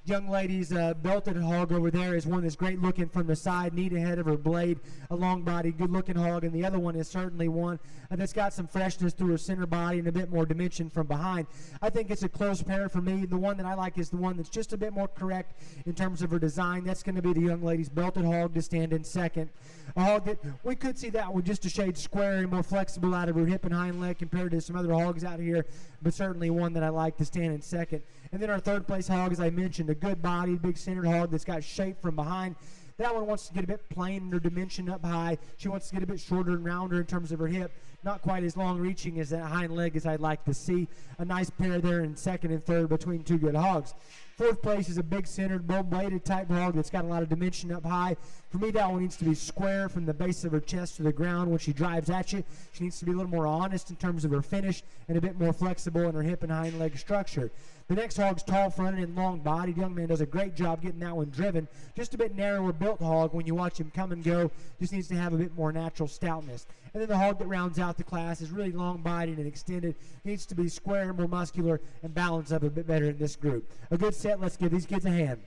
Young lady's belted hog over there is one that's great looking from the side, neat ahead of her blade, a long body, good looking hog, and the other one is certainly one that's got some freshness through her center body and a bit more dimension from behind. I think it's a close pair for me. The one that I like is the one that's just a bit more correct in terms of her design. That's going to be the young lady's belted hog to stand in second. A hog that we could see that one just a shade square and more flexible out of her hip and hind leg compared to some other hogs out here, but certainly one that I like to stand in second. And then our third place hog, as I mentioned, a good bodied, big centered hog that's got shape from behind. That one wants to get a bit plain in her dimension up high. She wants to get a bit shorter and rounder in terms of her hip. Not quite as long reaching as that hind leg as I'd like to see. A nice pair there in second and third between two good hogs. Fourth place is a big centered, bull-bladed type hog that's got a lot of dimension up high. For me, that one needs to be square from the base of her chest to the ground when she drives at you. She needs to be a little more honest in terms of her finish and a bit more flexible in her hip and hind leg structure. The next hog's tall-fronted and long-bodied. Young man does a great job getting that one driven. Just a bit narrower built hog when you watch him come and go. Just needs to have a bit more natural stoutness. And then the hog that rounds out the class is really long-bodied and extended. Needs to be square, more muscular, and balance up a bit better in this group. A good set. Let's give these kids a hand.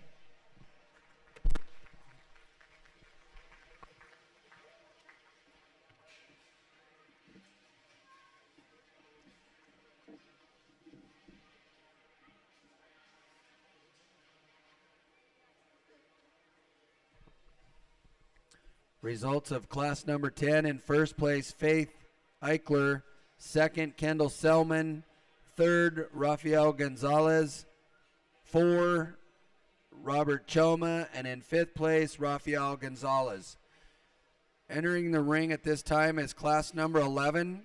Results of class number 10. In first place, Faith Eichler. Second, Kendall Selman. Third, Rafael Gonzalez. 4, Robert Choma. And in fifth place, Rafael Gonzalez. Entering the ring at this time is class number 11.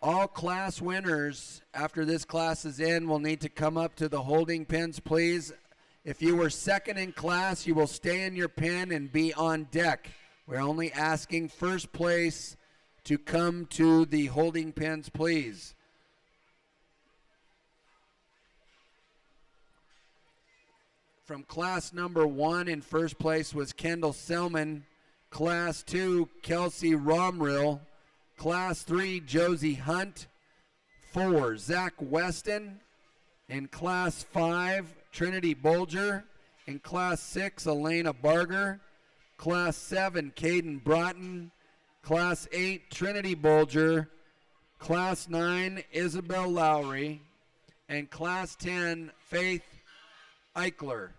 All class winners, after this class is in, will need to come up to the holding pens, please. If you were second in class, you will stay in your pen and be on deck. We're only asking first place to come to the holding pens, please. From class number 1, in first place was Kendall Selman. Class 2, Kelsey Romrill. Class 3, Josie Hunt. 4, Zach Weston. In Class 5, Trinity Bolger. In Class 6, Elena Barger. Class 7, Caden Broughton. Class 8, Trinity Bolger. Class 9, Isabel Lowry. And Class 10, Faith Eichler.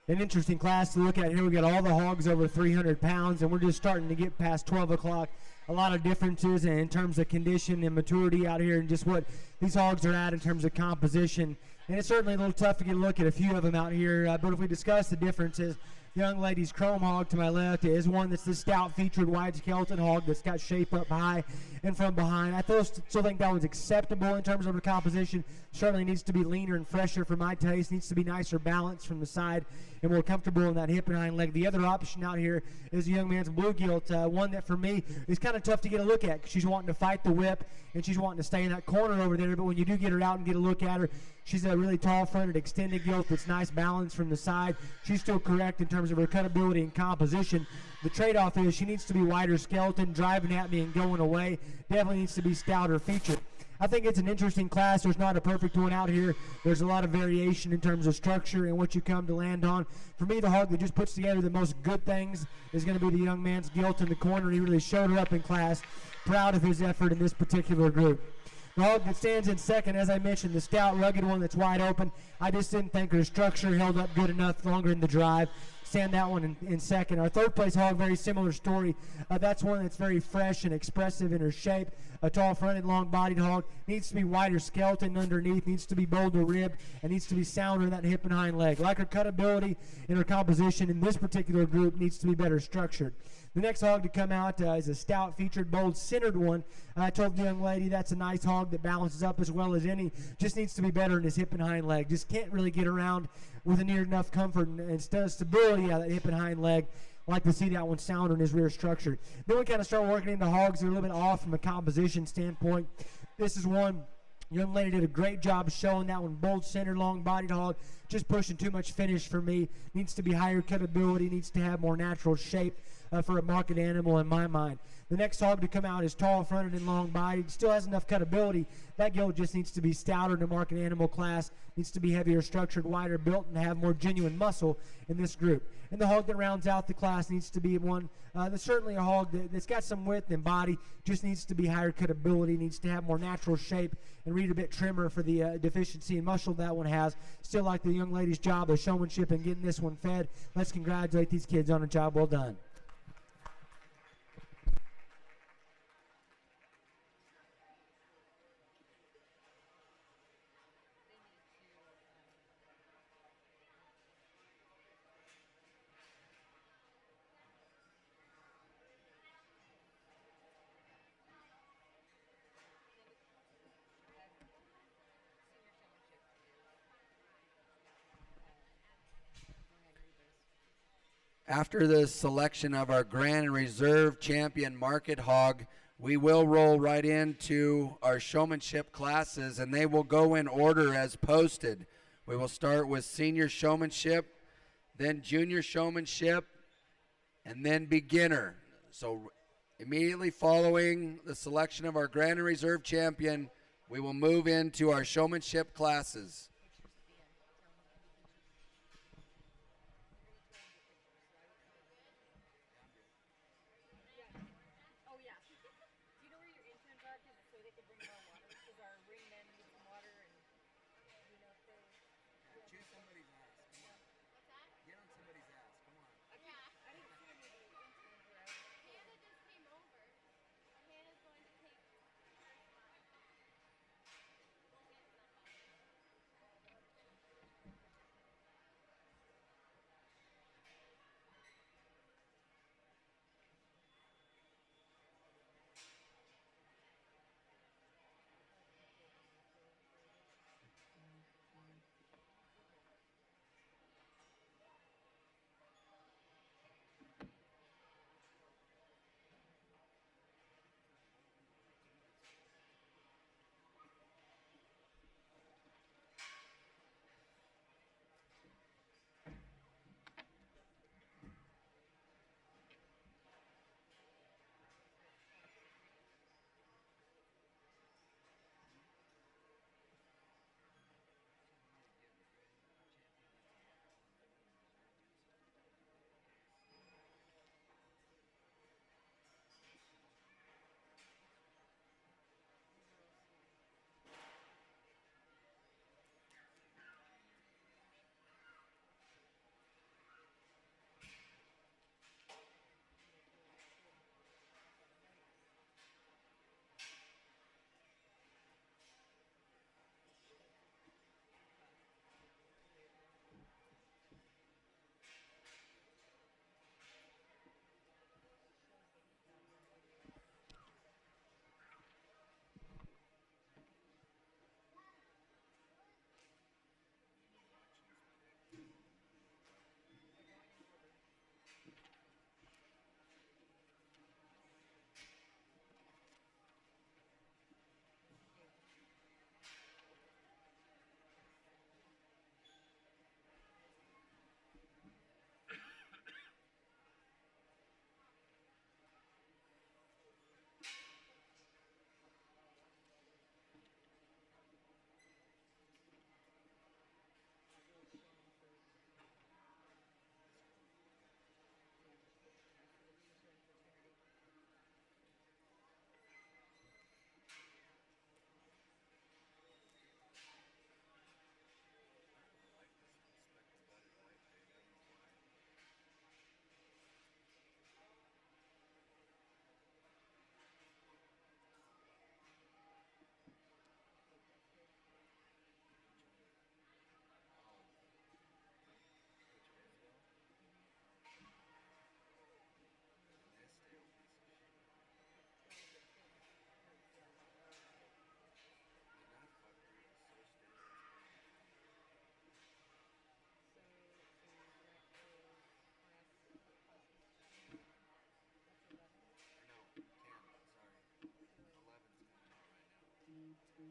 an interesting class to look at here. We got all the hogs over 300 pounds, and we're just starting to get past 12 o'clock. A lot of differences in terms of condition and maturity out here, and just what these hogs are at in terms of composition. And it's certainly a little tough to get a look at a few of them out here. But if we discuss the differences, young lady's chrome hog to my left is one that's the stout featured wide skeleton hog that's got shape up high and from behind. I still think that one's acceptable in terms of the composition. Certainly needs to be leaner and fresher for my taste. Needs to be nicer balanced from the side and more comfortable in that hip and hind leg. The other option out here is the young man's blue gilt, one that for me is kind of tough to get a look at because she's wanting to fight the whip and she's wanting to stay in that corner over there. But when you do get her out and get a look at her, she's a really tall fronted extended gilt that's nice balance from the side. She's still correct in terms of her cutability and composition. The trade-off is she needs to be wider skeleton, driving at me and going away. Definitely needs to be stouter featured. I think it's an interesting class. There's not a perfect one out here. There's a lot of variation in terms of structure and what you come to land on. For me, the hog that just puts together the most good things is going to be the young man's gilt in the corner. He really showed her up in class. Proud of his effort in this particular group. The hog that stands in second, as I mentioned, the stout, rugged one that's wide open. I just didn't think her structure held up good enough longer in the drive. Stand that one in second. Our third place hog, very similar story. That's one that's very fresh and expressive in her shape. A tall fronted, long bodied hog. Needs to be wider skeleton underneath. Needs to be bolder ribbed. And needs to be sounder in that hip and hind leg. Like her cutability and her composition in this particular group needs to be better structured. The next hog to come out is a stout featured, bold centered one. I told the young lady that's a nice hog that balances up as well as any. Just needs to be better in his hip and hind leg. Just can't really get around with a near enough comfort and stability out of that hip and hind leg. Like to see that one sounder in his rear structure. Then we kind of start working into hogs that are a little bit off from a composition standpoint. This is one. Young lady did a great job showing that one. Bold center, long bodied hog. Just pushing too much finish for me. Needs to be higher cutability. Needs to have more natural shape for a market animal in my mind. The next hog to come out is tall fronted and long bodied. Still has enough cutability. That gilt just needs to be stouter in the market animal class. Needs to be heavier structured, wider built, and have more genuine muscle in this group. And the hog that rounds out the class needs to be one that's certainly a hog that's got some width and body. Just needs to be higher cutability. Needs to have more natural shape and read a bit trimmer for the deficiency and muscle that one has. Still like the young lady's job of showmanship and getting this one fed. Let's congratulate these kids on a job well done. After the selection of our Grand and Reserve Champion Market Hog, we will roll right into our showmanship classes, and they will go in order as posted. We will start with Senior Showmanship, then Junior Showmanship, and then Beginner. So immediately following the selection of our Grand and Reserve Champion, we will move into our showmanship classes. Oh, yeah. Do you know where your interns are? So they could bring more water. Because our ring men need some water and, you know, if they... Choose somebody's ass. Come on. What's that? Get on somebody's ass. Come on. I didn't see any of the interns where I was. Hannah just came over. Hannah's going to take her spot. We'll get somebody. Well,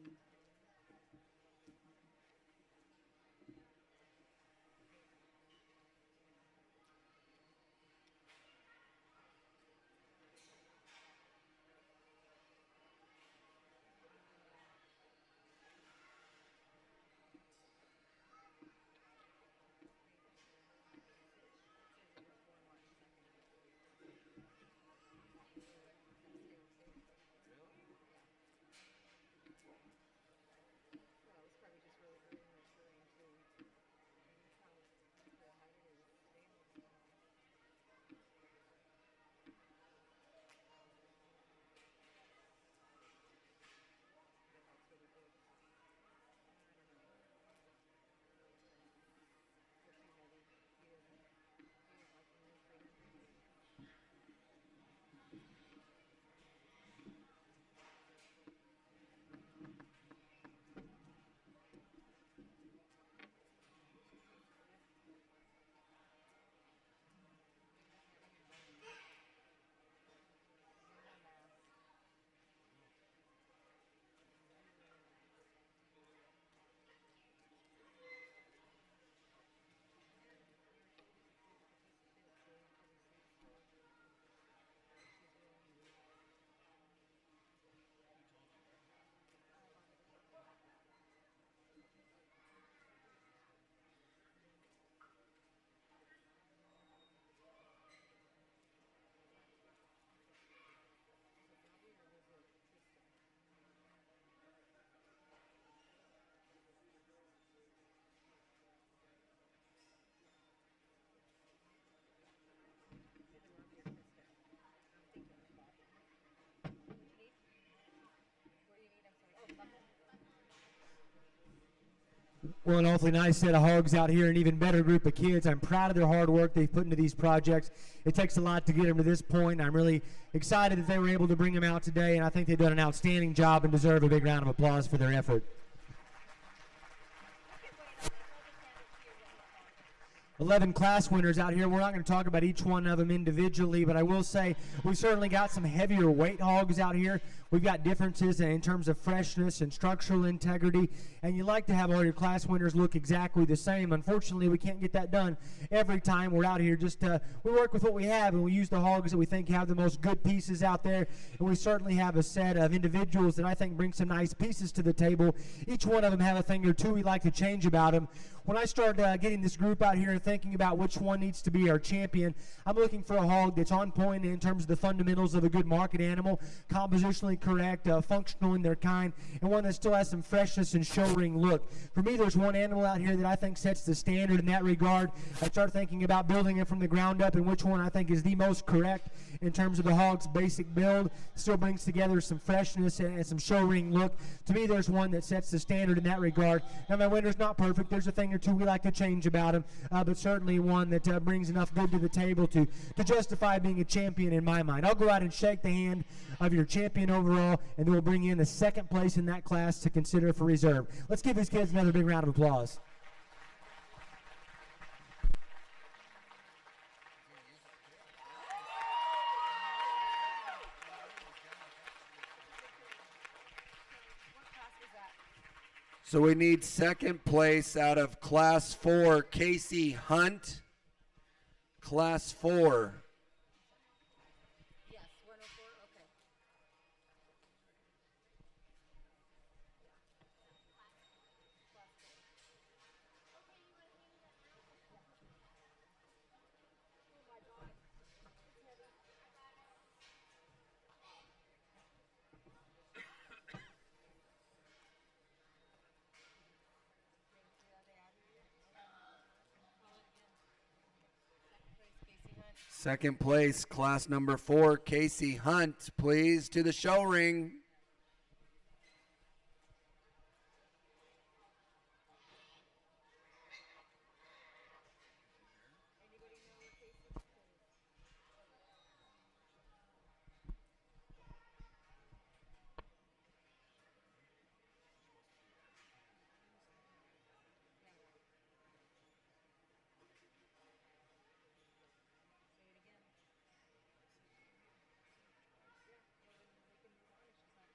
it's probably just really early in the terrain too. And that's how high it is. Damn, it's small. That helps really good. I don't know. But too heavy. He was like only 300. Well, an awfully nice set of hogs out here, an even better group of kids. I'm proud of their hard work they've put into these projects. It takes a lot to get them to this point. I'm really excited that they were able to bring them out today, and I think they've done an outstanding job and deserve a big round of applause for their effort. 11 class winners out here. We're not going to talk about each one of them individually, but I will say we certainly got some heavier weight hogs out here. We've got differences in terms of freshness and structural integrity, and you like to have all your class winners look exactly the same. Unfortunately, we can't get that done every time we're out here. Just we work with what we have, and we use the hogs that we think have the most good pieces out there, and we certainly have a set of individuals that I think bring some nice pieces to the table. Each one of them have a thing or two we like to change about them. When I started getting this group out here and thinking about which one needs to be our champion, I'm looking for a hog that's on point in terms of the fundamentals of a good market animal, compositionally correct, functional in their kind, and one that still has some freshness and show ring look. For me, there's one animal out here that I think sets the standard in that regard. I start thinking about building it from the ground up and which one I think is the most correct in terms of the hog's basic build. Still brings together some freshness and some show ring look. To me, there's one that sets the standard in that regard. Now, my winner's not perfect. There's a thing or two we like to change about him, but certainly one that brings enough good to the table to justify being a champion in my mind. I'll go out and shake the hand of your champion overall, and then we'll bring in the second place in that class to consider for reserve. Let's give these kids another big round of applause. So we need second place out of Class 4, Casey Hunt. Class 4. Yes, 104, okay. Second place, class number 4, Casey Hunt. Please to the show ring. Say it again. Yeah, well, then we can move on. It's just not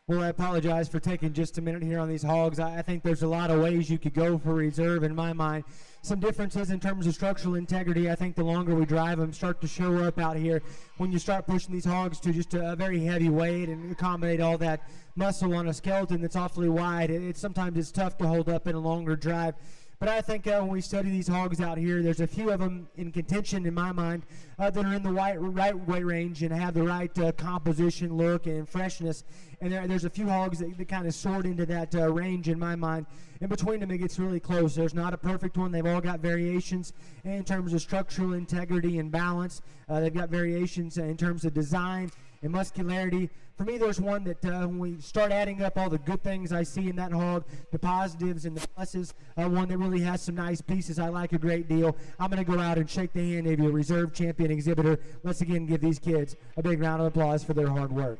Well, I apologize for taking just a minute here on these hogs. I think there's a lot of ways you could go for reserve in my mind. Some differences in terms of structural integrity. I think the longer we drive them start to show up out here. When you start pushing these hogs to just a very heavy weight and accommodate all that muscle on a skeleton that's awfully wide, sometimes it's tough to hold up in a longer drive. But I think when we study these hogs out here, there's a few of them in contention in my mind that are in the right weight range and have the right composition, look, and freshness. And there's a few hogs that kind of sort into that range in my mind. In between them, it gets really close. There's not a perfect one. They've all got variations in terms of structural integrity and balance. They've got variations in terms of design and muscularity. For me, there's one that when we start adding up all the good things I see in that hog, the positives and the pluses, one that really has some nice pieces I like a great deal. I'm going to go out and shake the hand of your reserve champion exhibitor. Let's again give these kids a big round of applause for their hard work.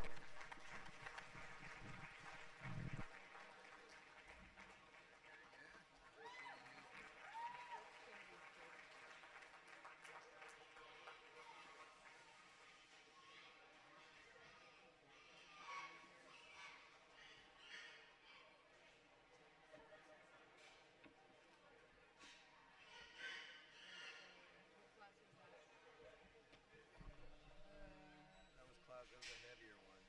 That was a heavier one.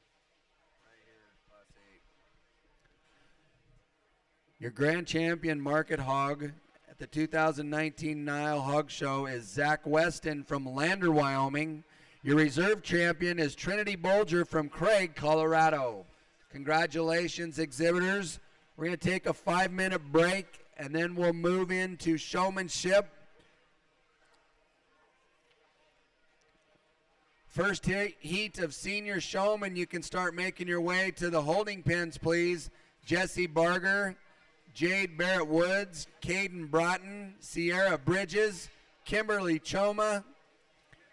Right here, class 8. Your grand champion market hog at the 2019 Nile Hog Show is Zach Weston from Lander, Wyoming. Your reserve champion is Trinity Bolger from Craig, Colorado. Congratulations, exhibitors. We're going to take a 5-minute break, and then we'll move into showmanship. First heat of senior showmen, you can start making your way to the holding pens, please. Jesse Barger, Jade Barrett Woods, Caden Broughton, Sierra Bridges, Kimberly Choma,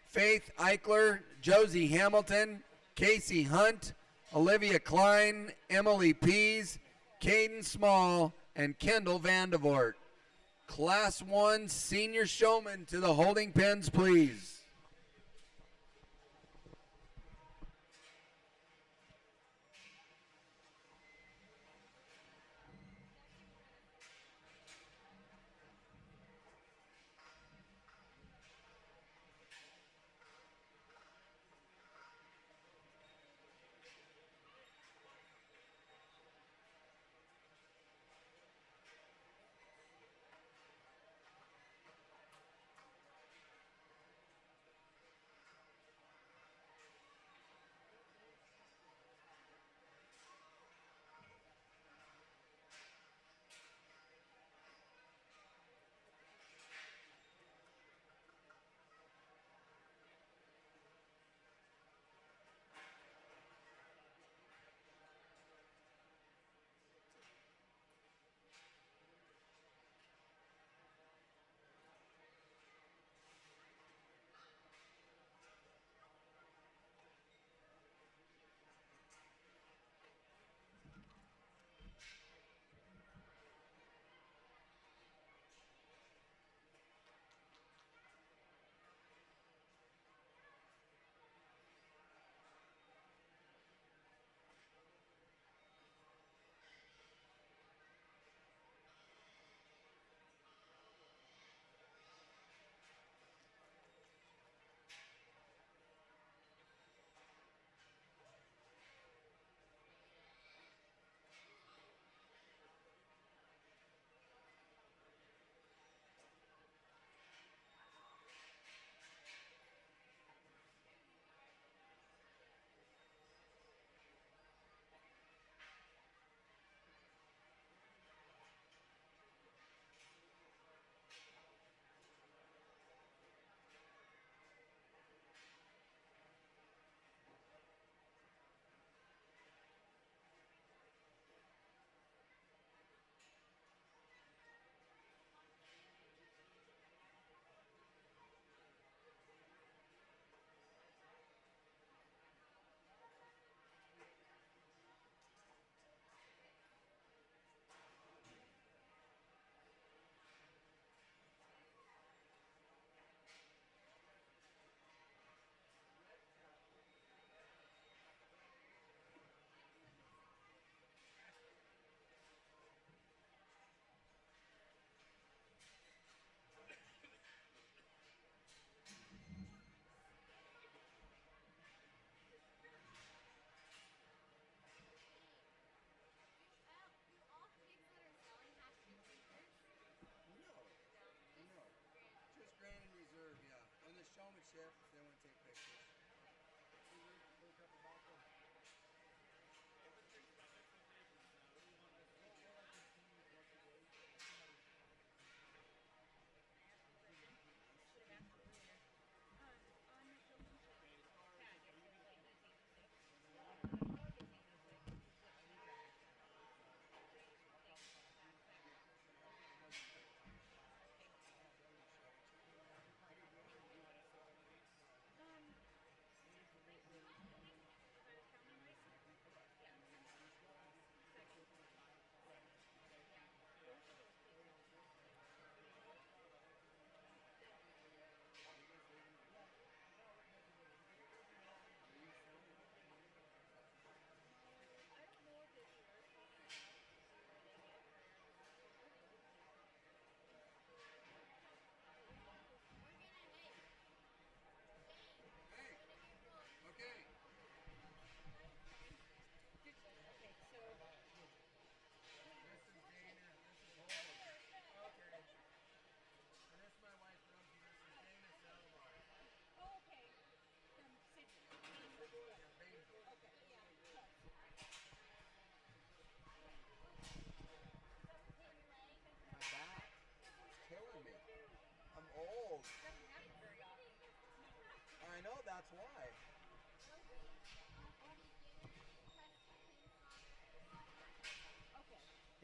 Faith Eichler, Josie Hamilton, Casey Hunt, Olivia Klein, Emily Pease, Caden Small, and Kendall Vandevort. Class 1 senior showmen to the holding pens, please.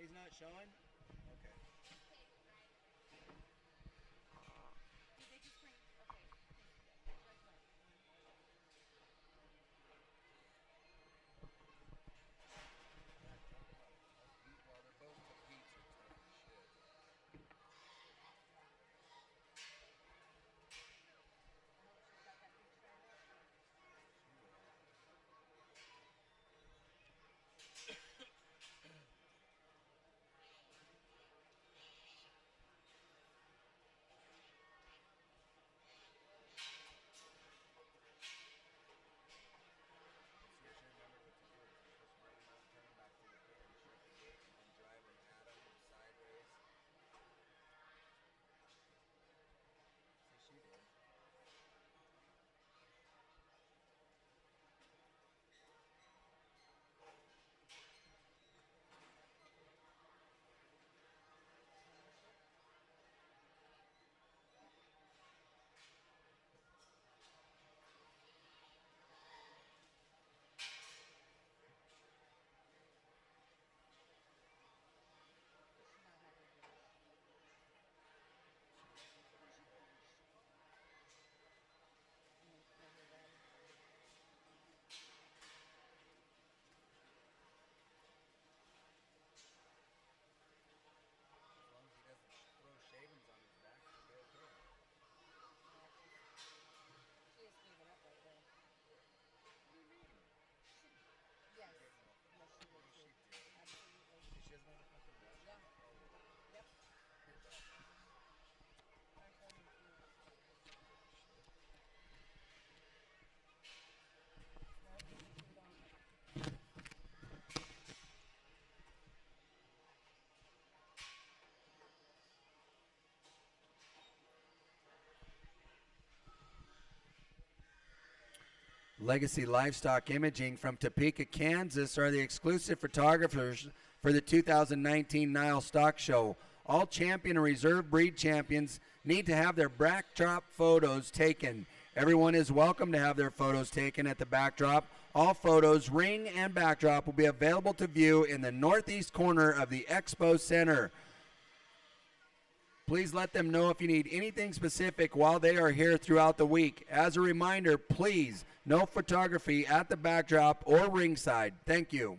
He's not showing? Okay. Did they just bring? Okay. That's what. Well, they're both Pete's are tough as shit. I hope she's got that beach dried up. See, I should remember what to do. Is I'm supposed to bring them out, turn them back to the pin, shut the gate, and then drive them at them sideways. See, she did. Does she not have her brush? Where's your brush? I'm gonna kill her daddy. As long as he doesn't throw shavings on his back, he'll be okay. Yeah, she just gave it up right there. What do you mean? She, yes. Didn't know. Yes, she would She too. did. Absolutely. She doesn't have a fucking brush. Yeah. Oh, Yep. your dog doesn't. I told him to. Give a shit. No, we don't. Legacy Livestock Imaging from Topeka, Kansas are the exclusive photographers for the 2019 Nile Stock Show. All champion and reserve breed champions need to have their backdrop photos taken. Everyone is welcome to have their photos taken at the backdrop. All photos, ring, and backdrop will be available to view in the northeast corner of the Expo Center. Please let them know if you need anything specific while they are here throughout the week. As a reminder, please, no photography at the backdrop or ringside. Thank you.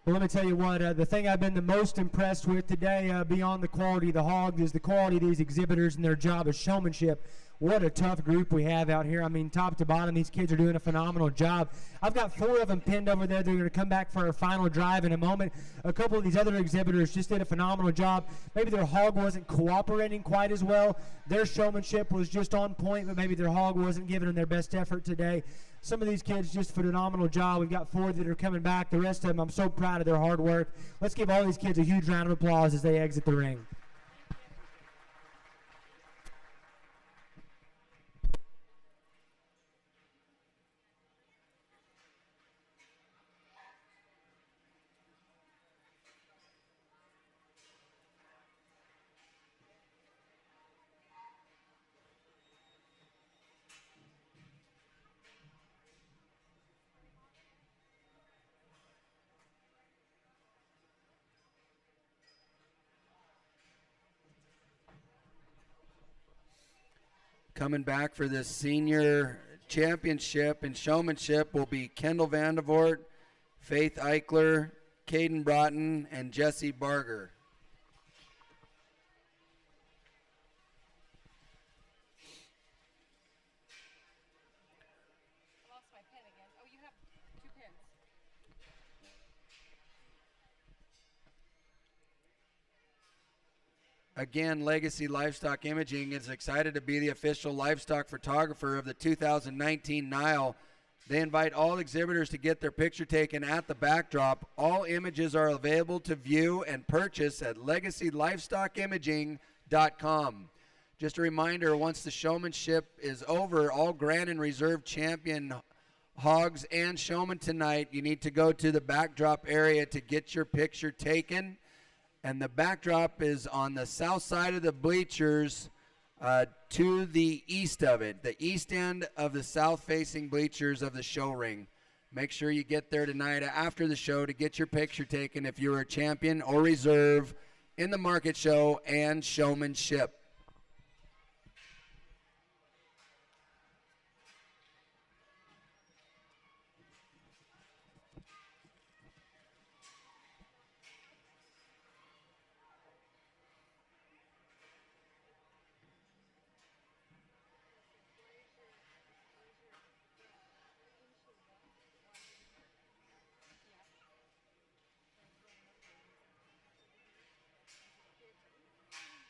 Well, let me tell you what, the thing I've been the most impressed with today, beyond the quality of the hogs, is the quality of these exhibitors and their job of showmanship. What a tough group we have out here. I mean, top to bottom, these kids are doing a phenomenal job. I've got 4 of them pinned over there. They're going to come back for our final drive in a moment. A couple of these other exhibitors just did a phenomenal job. Maybe their hog wasn't cooperating quite as well. Their showmanship was just on point, but maybe their hog wasn't giving them their best effort today. Some of these kids just a phenomenal job. We've got 4 that are coming back. The rest of them, I'm so proud of their hard work. Let's give all these kids a huge round of applause as they exit the ring. Coming back for this senior championship and showmanship will be Kendall Vandevort, Faith Eichler, Caden Broughton, and Jesse Barger. I lost my pen again. Oh, you have 2 pens. Again, Legacy Livestock Imaging is excited to be the official livestock photographer of the 2019 Nile. They invite all exhibitors to get their picture taken at the backdrop. All images are available to view and purchase at legacylivestockimaging.com. Just a reminder, once the showmanship is over, all Grand and Reserve champion hogs and showmen tonight, you need to go to the backdrop area to get your picture taken. And the backdrop is on the south side of the bleachers to the east of it, the east end of the south-facing bleachers of the show ring. Make sure you get there tonight after the show to get your picture taken if you're a champion or reserve in the market show and showmanship.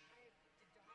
I have the dog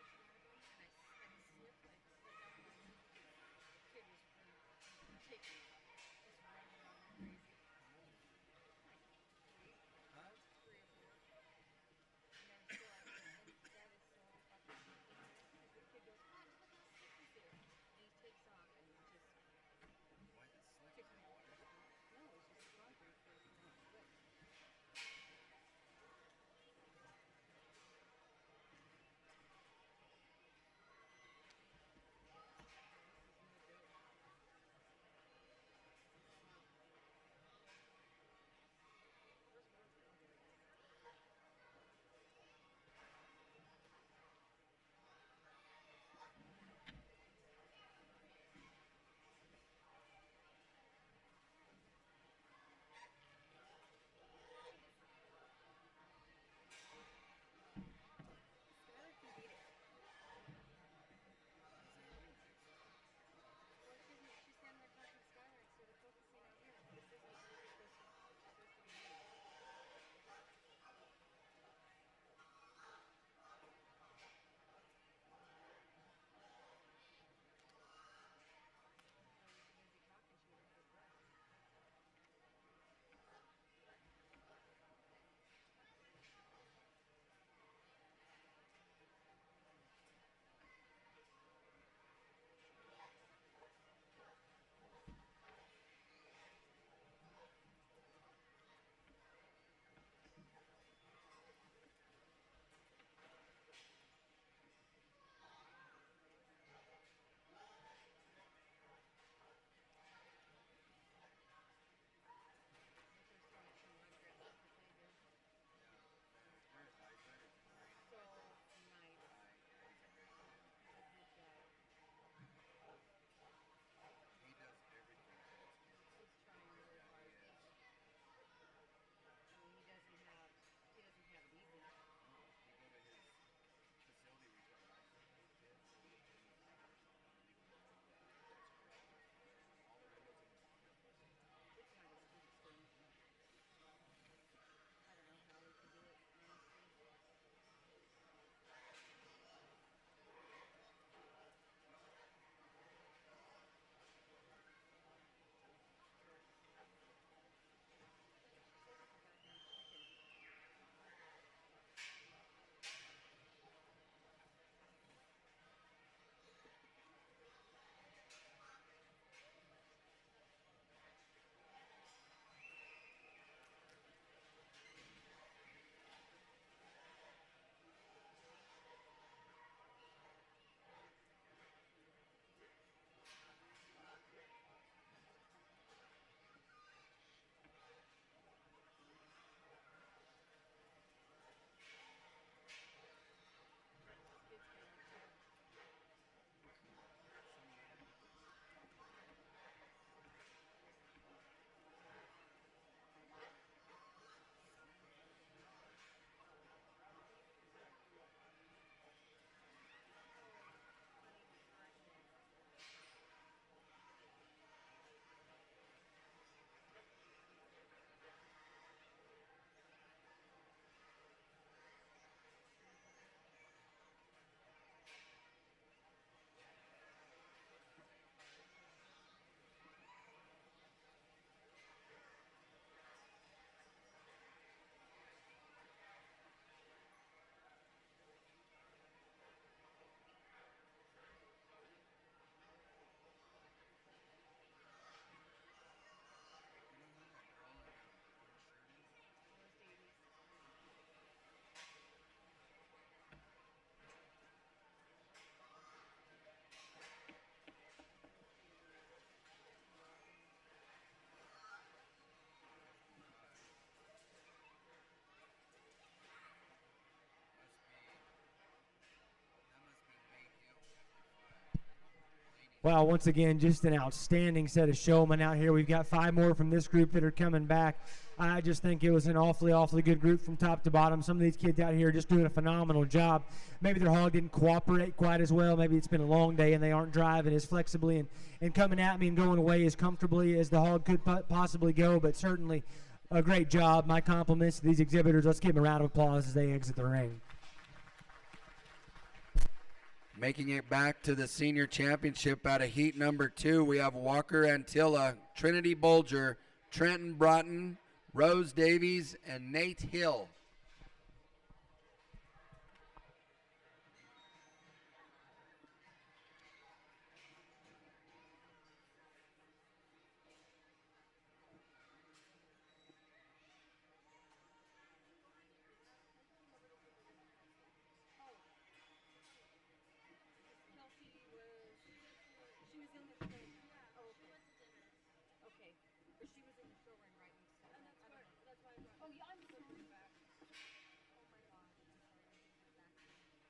Wow, once again, just an outstanding set of showmen out here. We've got 5 more from this group that are coming back. I just think it was an awfully good group from top to bottom. Some of these kids out here are just doing a phenomenal job. Maybe their hog didn't cooperate quite as well. Maybe it's been a long day and they aren't driving as flexibly and coming at me and going away as comfortably as the hog could possibly go, but certainly a great job. My compliments to these exhibitors. Let's give them a round of applause as they exit the ring. Making it back to the senior championship out of heat number 2, we have Walker Antilla, Trinity Bolger, Trenton Broughton, Rose Davies, and Nate Hill. She was in the show. Oh, okay. Okay. But she was in the show ring right next to her. That's why I brought. Oh, yeah, I'm sorry. Back. Oh my gosh, I'm sorry. I didn't get back.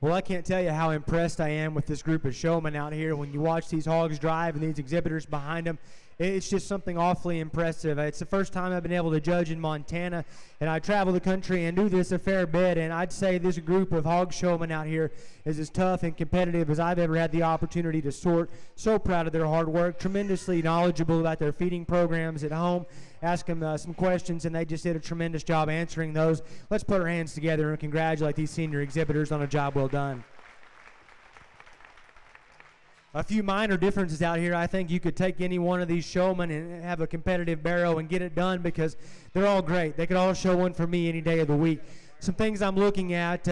Well, I can't tell you how impressed I am with this group of showmen out here. When you watch these hogs drive and these exhibitors behind them, it's just something awfully impressive. It's the first time I've been able to judge in Montana, and I travel the country and do this a fair bit, and I'd say this group of hog showmen out here is as tough and competitive as I've ever had the opportunity to sort. So proud of their hard work, tremendously knowledgeable about their feeding programs at home. Ask them some questions, and they just did a tremendous job answering those. Let's put our hands together and congratulate these senior exhibitors on a job well done. A few minor differences out here. I think you could take any one of these showmen and have a competitive barrow and get it done because they're all great. They could all show one for me any day of the week. Some things I'm looking at,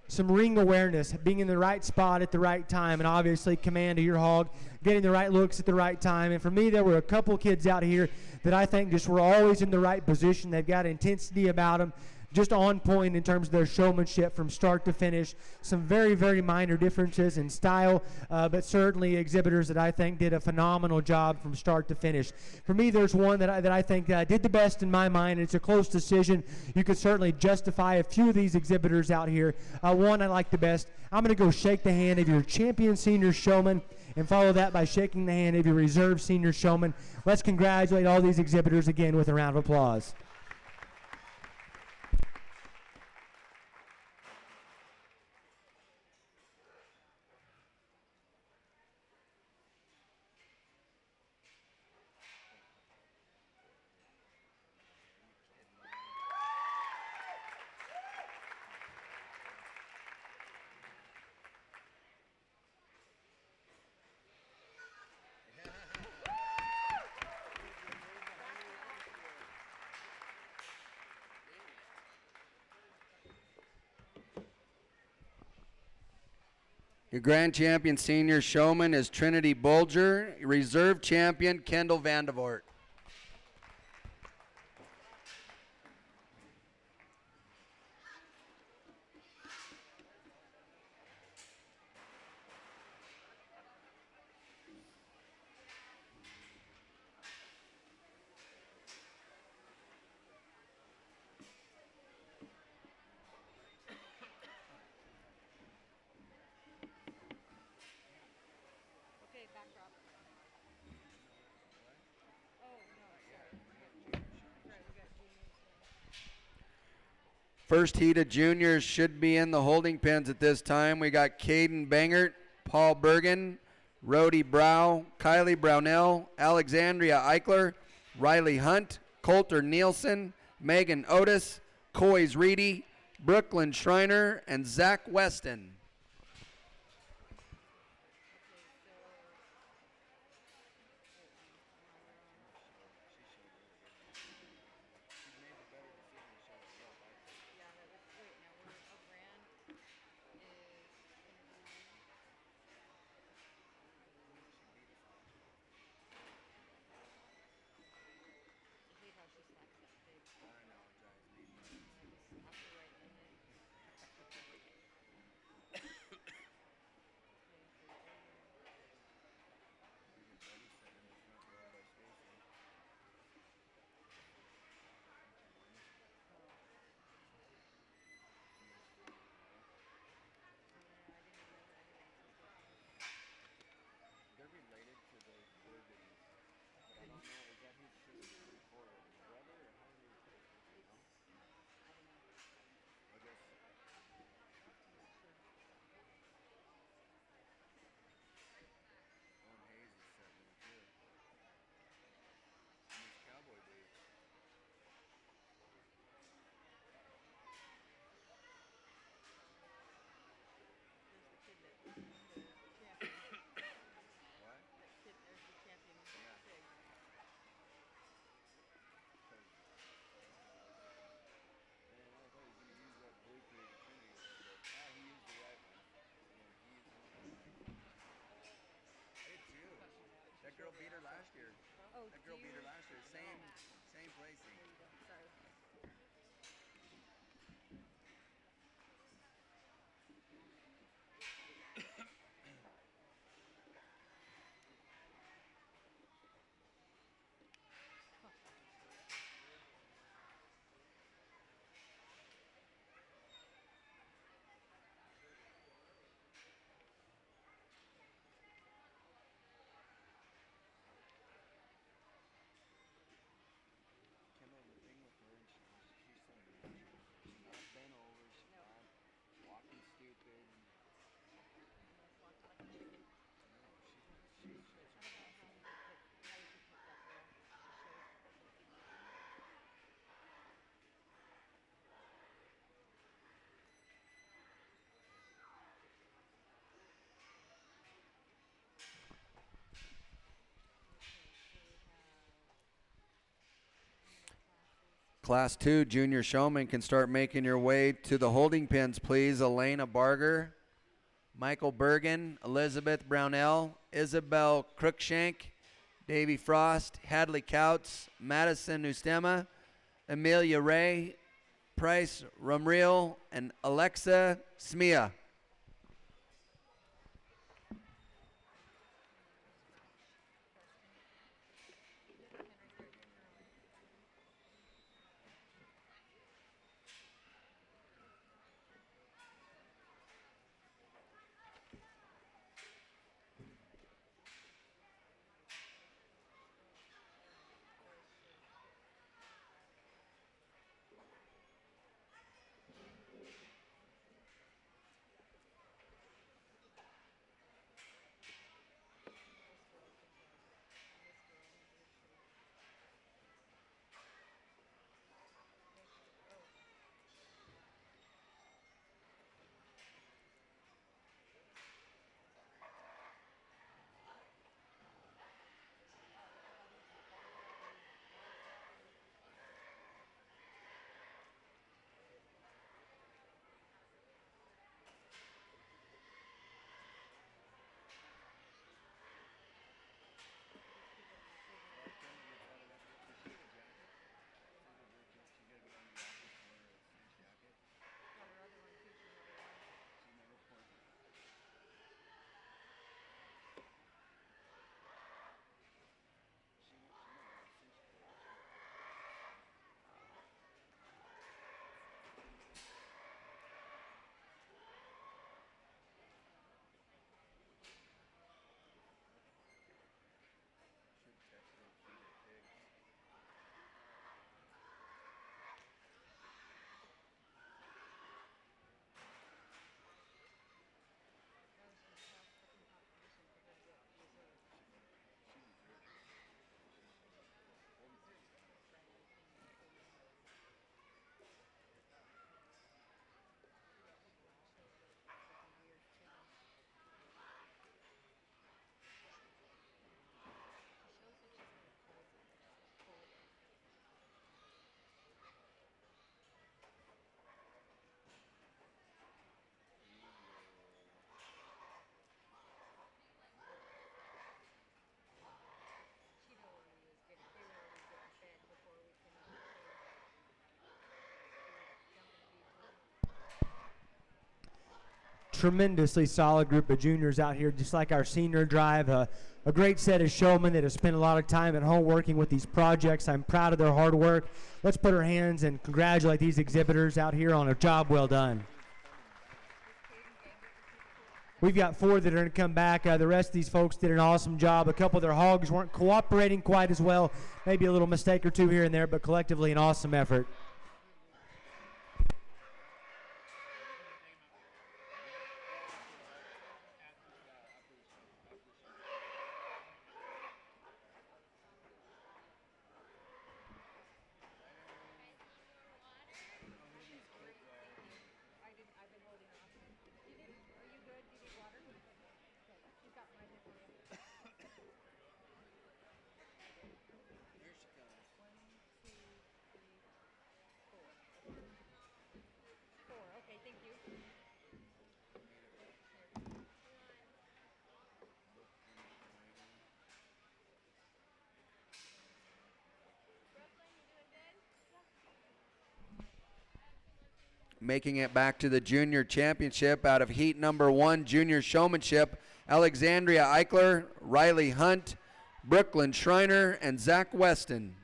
some ring awareness, being in the right spot at the right time, and obviously command of your hog, getting the right looks at the right time. And for me, there were a couple kids out here that I think just were always in the right position. They've got intensity about them, just on point in terms of their showmanship from start to finish. Some very, very minor differences in style, but certainly exhibitors that I think did a phenomenal job from start to finish. For me, there's one that I think did the best in my mind. It's a close decision. You could certainly justify a few of these exhibitors out here. One I like the best. I'm going to go shake the hand of your champion senior showman and follow that by shaking the hand of your reserve senior showman. Let's congratulate all these exhibitors again with a round of applause. Your grand champion senior showman is Trinity Bolger. Reserve champion Kendall Vandevort. Okay, backdrop. Oh, no, sorry. We got juniors. First heat of juniors should be in the holding pens at this time. We got Caden Bangert, Paul Bergen, Rhodey Brow, Kylie Brownell, Alexandria Eichler, Riley Hunt, Coulter Nielsen, Megan Otis, Coys Reedy, Brooklyn Schreiner, and Zach Weston. They're related to the Burgundies, but I don't know, is that his sister or brother, or how are they related? No? I guess. Owen Hayes is sitting there too. And these cowboy boots. What? Yeah. Man, I thought he was going to use that blue creative Trinity one, but he used the right one. Yeah, he used the one. I did too. That girl beat her last year. Oh, That girl beat her last year. Same placing. There you go. Sorry. Class 2 junior showmen can start making your way to the holding pens, please. Elena Barger, Michael Bergen, Elizabeth Brownell, Isabel Cruikshank, Davy Frost, Hadley Couts, Madison Ustema, Amelia Ray, Price Rumriel, and Alexa Smia. Tremendously solid group of juniors out here, just like our senior drive. A great set of showmen that have spent a lot of time at home working with these projects. I'm proud of their hard work. Let's put our hands and congratulate these exhibitors out here on a job well done. We've got 4 that are going to come back. The rest of these folks did an awesome job. A couple of their hogs weren't cooperating quite as well. Maybe a little mistake or two here and there, but collectively an awesome effort. I've been holding off. Are you good? Do you need water? Okay, she's got mine here for you. Here she comes. 1, 2, 3, 4. 4. Okay, thank you. Making it back to the junior championship out of heat number 1, junior showmanship, Alexandria Eichler, Riley Hunt, Brooklyn Schreiner, and Zach Weston.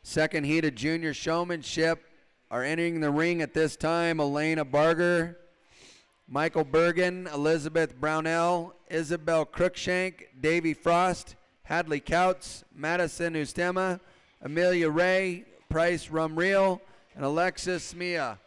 Second heat of junior showmanship are entering the ring at this time. Elena Barger, Michael Bergen, Elizabeth Brownell, Isabel Cruikshank, Davy Frost, Hadley Couts, Madison Ustema, Amelia Ray, Price Rumriel, and Alexis Smia.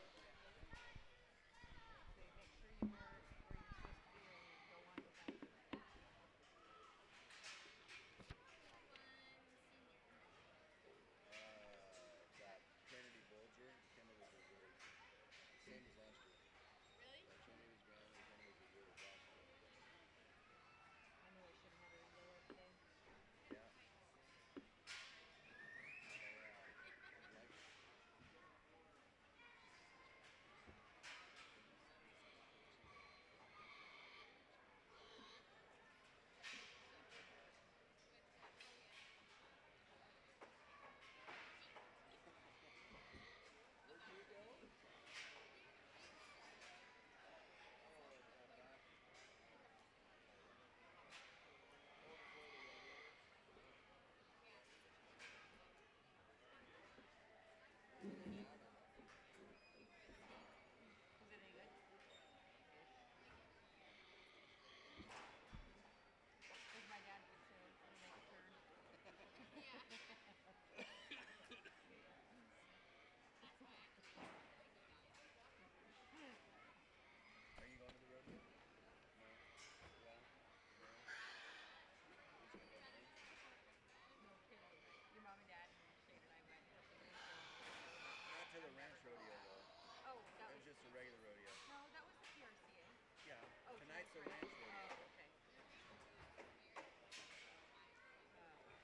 a ranch rodeo. Oh, okay.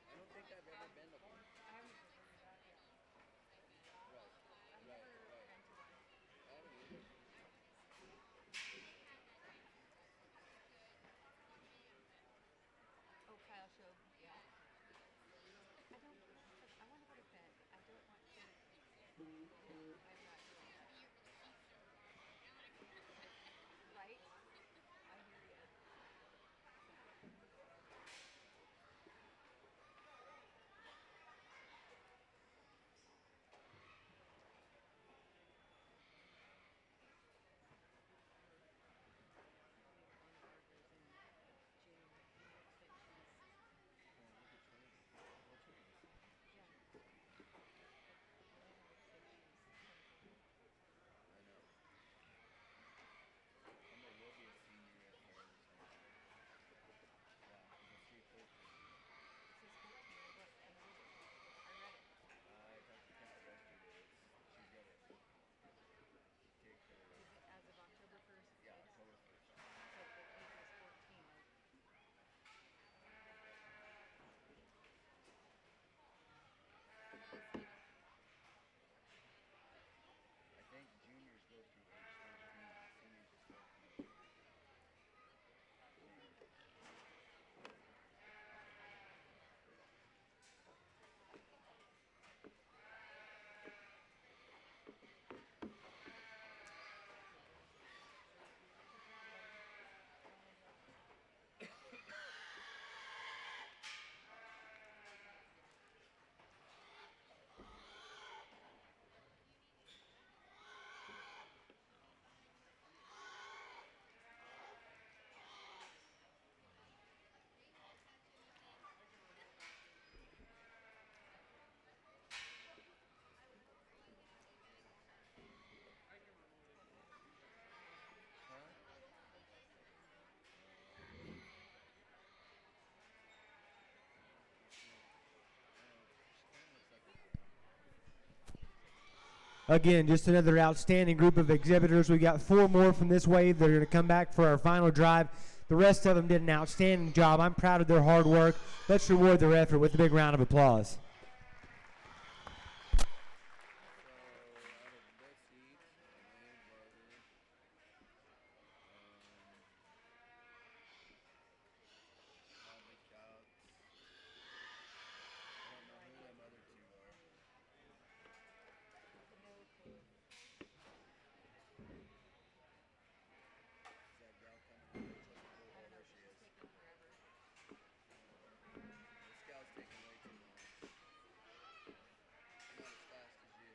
I don't think I've ever been to one. I haven't been to that yet. Right. I've Right. never Right. been to one. I haven't either. Oh, Kyle Show. Yeah. I don't. I want to go to Fed. I don't want to. I'm not doing that. Right? I hear you. Elena Barker's in June. Looks like she's. Yeah. But Elena looks like she's 25. I know. Emma will be a senior at Fair this next year. Yeah, she's a 314. It says 14 in the book, and it is a 314. I read it. I talked to Krista yesterday. She's got to take her. Is it as of October 1st? Yeah, It's, October 1st. so the age is 14. Like, I think juniors go through age 13. Seniors is 14. Huh? She kind of looks like a grandma. Again, just another outstanding group of exhibitors. We got 4 more from this wave. They're going to come back for our final drive. The rest of them did an outstanding job. I'm proud of their hard work. Let's reward their effort with a big round of applause. So out of this heat, Elaine Barger, Hadley Couts. I don't know who them other two are. no clue. Is that gal coming with Rachel? I Oh, don't know, there but she she's is. taking forever. This gal's taking way too long. I'm not as fast as you.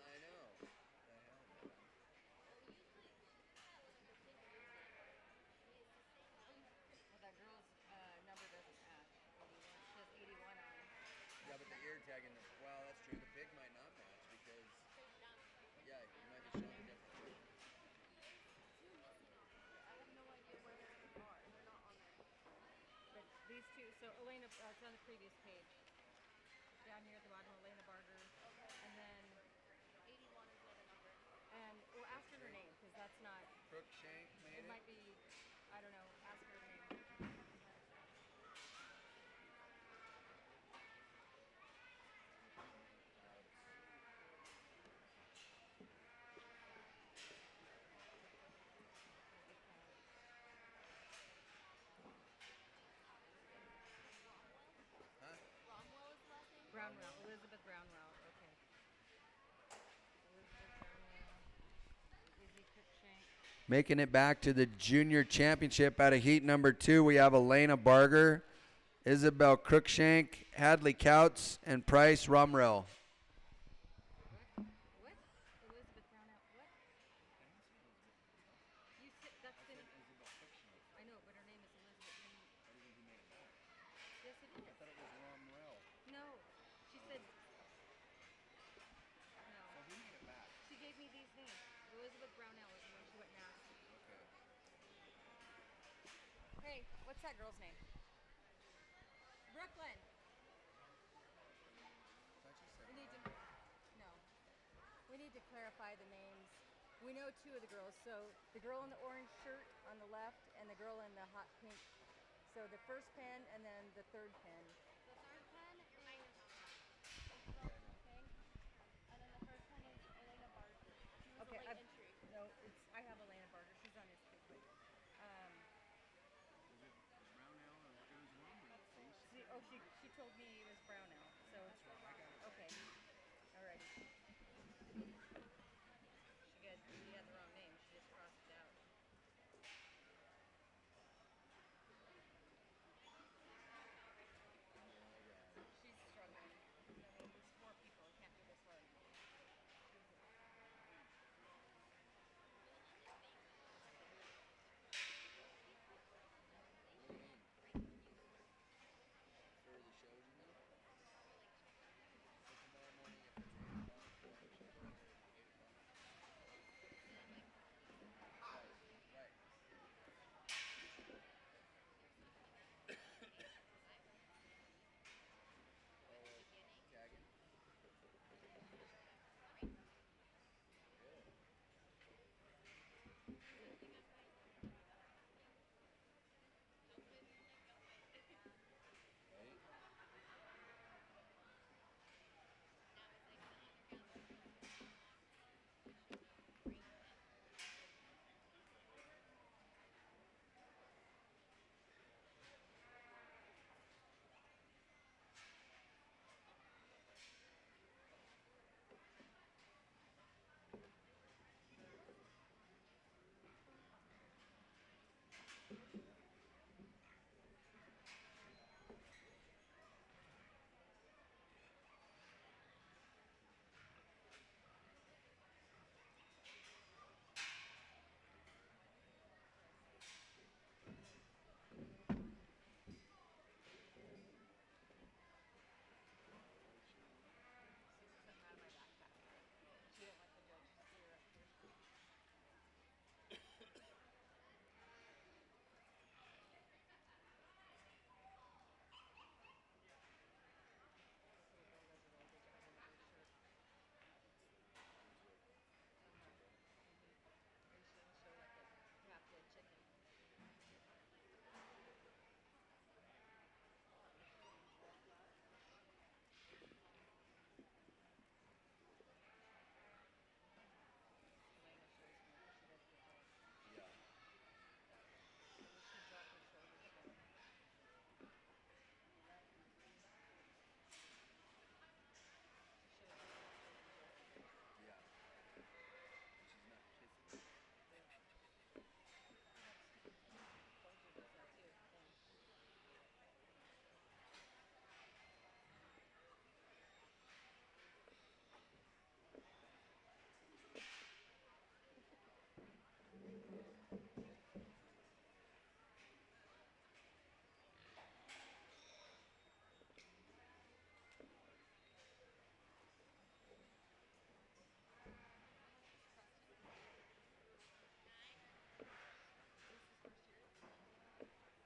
I know. The hell, man. Well, that girl's number doesn't match. 81. She has 81 on. Yeah, but the ear tag and the well, that's true. The pig might not match because yeah, you might be showing a different one. I have no idea where they are. They're not on there. But these two, so Elena, it's on the previous page. Down here at the bottom, Elena Barger. Okay. And then 81 is the other number. And we'll ask her her name because that's not. Crookshank made It it. might be, I don't know. Ask her her name. Huh? Bromwell is the last name? Brownwell, Elizabeth Brownwell. Okay. Elizabeth Brownwell. Izzy Cruikshank. Making it back to the junior championship out of heat number 2, we have Elena Barger, Isabel Crookshank, Hadley Couts, and Price Rumrell. What? Elizabeth Brownwell. What? You said that's the. Isabel Crookshank. I know, but her name is Elizabeth. I didn't think he made it back. Yes, it I is. thought it was Rumrell. No, she said no. So who made it back? She gave me these names. Elizabeth Brownell is the one she went and asked. Okay. Hey, what's that girl's name? Brooklyn. I thought you said We need to. Rumrell. No. We need to clarify the names. We know two of the girls. So the girl in the orange shirt on the left and the girl in the hot pink. So the first pin and then the third pin. The third pen is okay, and then the first one is Elena Barger. She was Okay, a late entry. no, I have Elena Barger. She's on this pick. Is it brown ale or it was warm or face? She told me it was brown ale. So That's wrong. I got it. okay, alrighty. She had the wrong name. She just crossed it out. She's struggling. I mean, there's 4 people. It can't be this hard. For the shows, you know? So tomorrow morning, if it's 8 o'clock, we'll show up at 8 o'clock. Right. Tagging. Right? She didn't let the judge see her up here. Chicken. Elena shows me she does get help. Yeah. She dropped her shoulders down. She should have Yeah. She's not kissing. Barger does that too.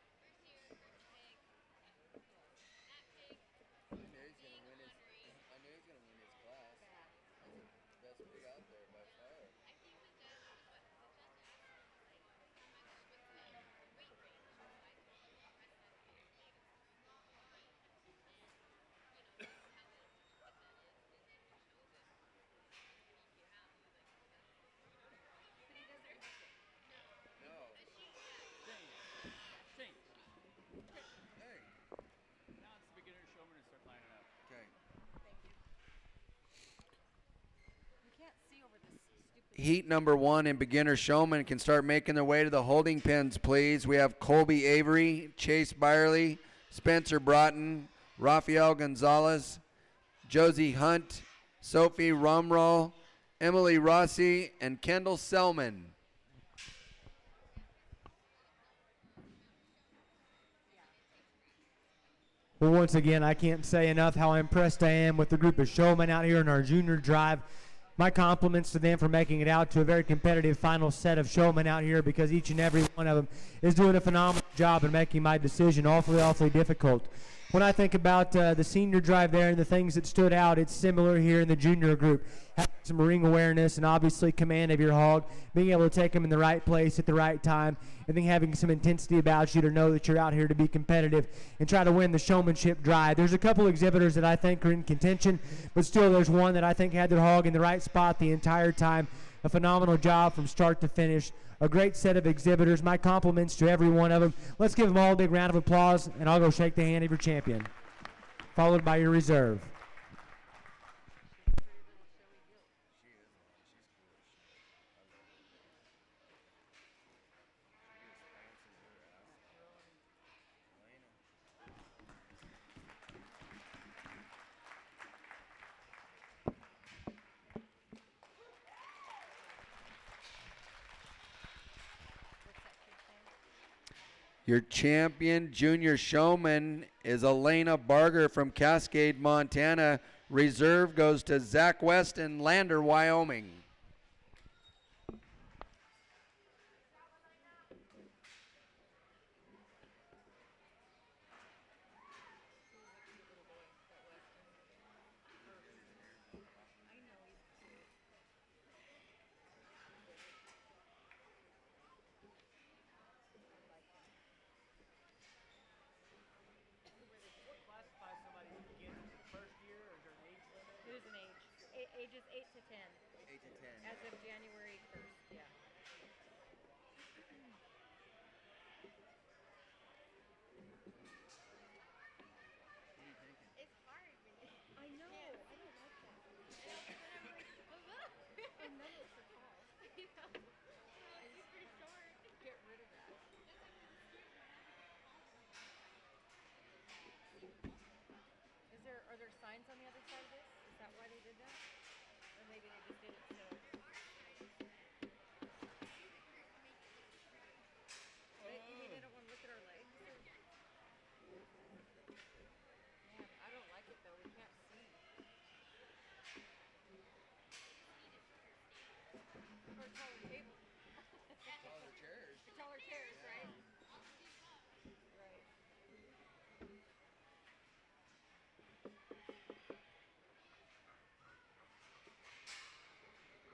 First year, first pig. That pig I knew he's gonna being win his. unraised. I knew he's gonna win his class. Bad. He's the best pig out there by far. I think the judge was what the judge asked, like how much was the weight range. So I told him, I said, hey, this is a small line, and you tell him what that is, and then he shows it. How many beef you have? He was like, that's. But he doesn't look it. No. No. Shane. Hey. Now it's the beginner showman and start lining up. Okay. Thank you. You can't see over this stupid. Heat number 1 and beginner showmen can start making their way to the holding pens, please. We have Colby Avery, Chase Byerly, Spencer Broughton, Rafael Gonzalez, Josie Hunt, Sophie Rumroll, Emily Rossi, and Kendall Selman. Well, once again, I can't say enough how impressed I am with the group of showmen out here in our junior drive. My compliments to them for making it out to a very competitive final set of showmen out here, because each and every one of them is doing a phenomenal job in making my decision awfully, awfully difficult. when I think about the senior drive there and the things that stood out, it's similar here in the junior group. Having some ring awareness and obviously command of your hog, being able to take them in the right place at the right time, and then having some intensity about you to know that you're out here to be competitive and try to win the showmanship drive. There's a couple exhibitors that I think are in contention, but still there's one that I think had their hog in the right spot the entire time. A phenomenal job from start to finish. A great set of exhibitors. My compliments to every one of them. Let's give them all a big round of applause, and I'll go shake the hand of your champion, followed by your reserve. Your champion junior showman is Elena Barger from Cascade, Montana. Reserve goes to Zach West in Lander, Wyoming. What classifies somebody as beginner? Is it first year or is there an age limit? It is an age. Ages 8 to 10. 8 to 10. As of January 1st. Yeah. It's hard when you I know. can't I don't like that. and I'm like, I'm never so tall. he's pretty short. Get rid of that. Are there signs on the other side of this? Is that why they did that? Or maybe they just did it so. You mean they don't want to look at our legs? Man, I don't like it though. We can't see. Or a taller table. Taller chairs. Taller chairs, right? Right.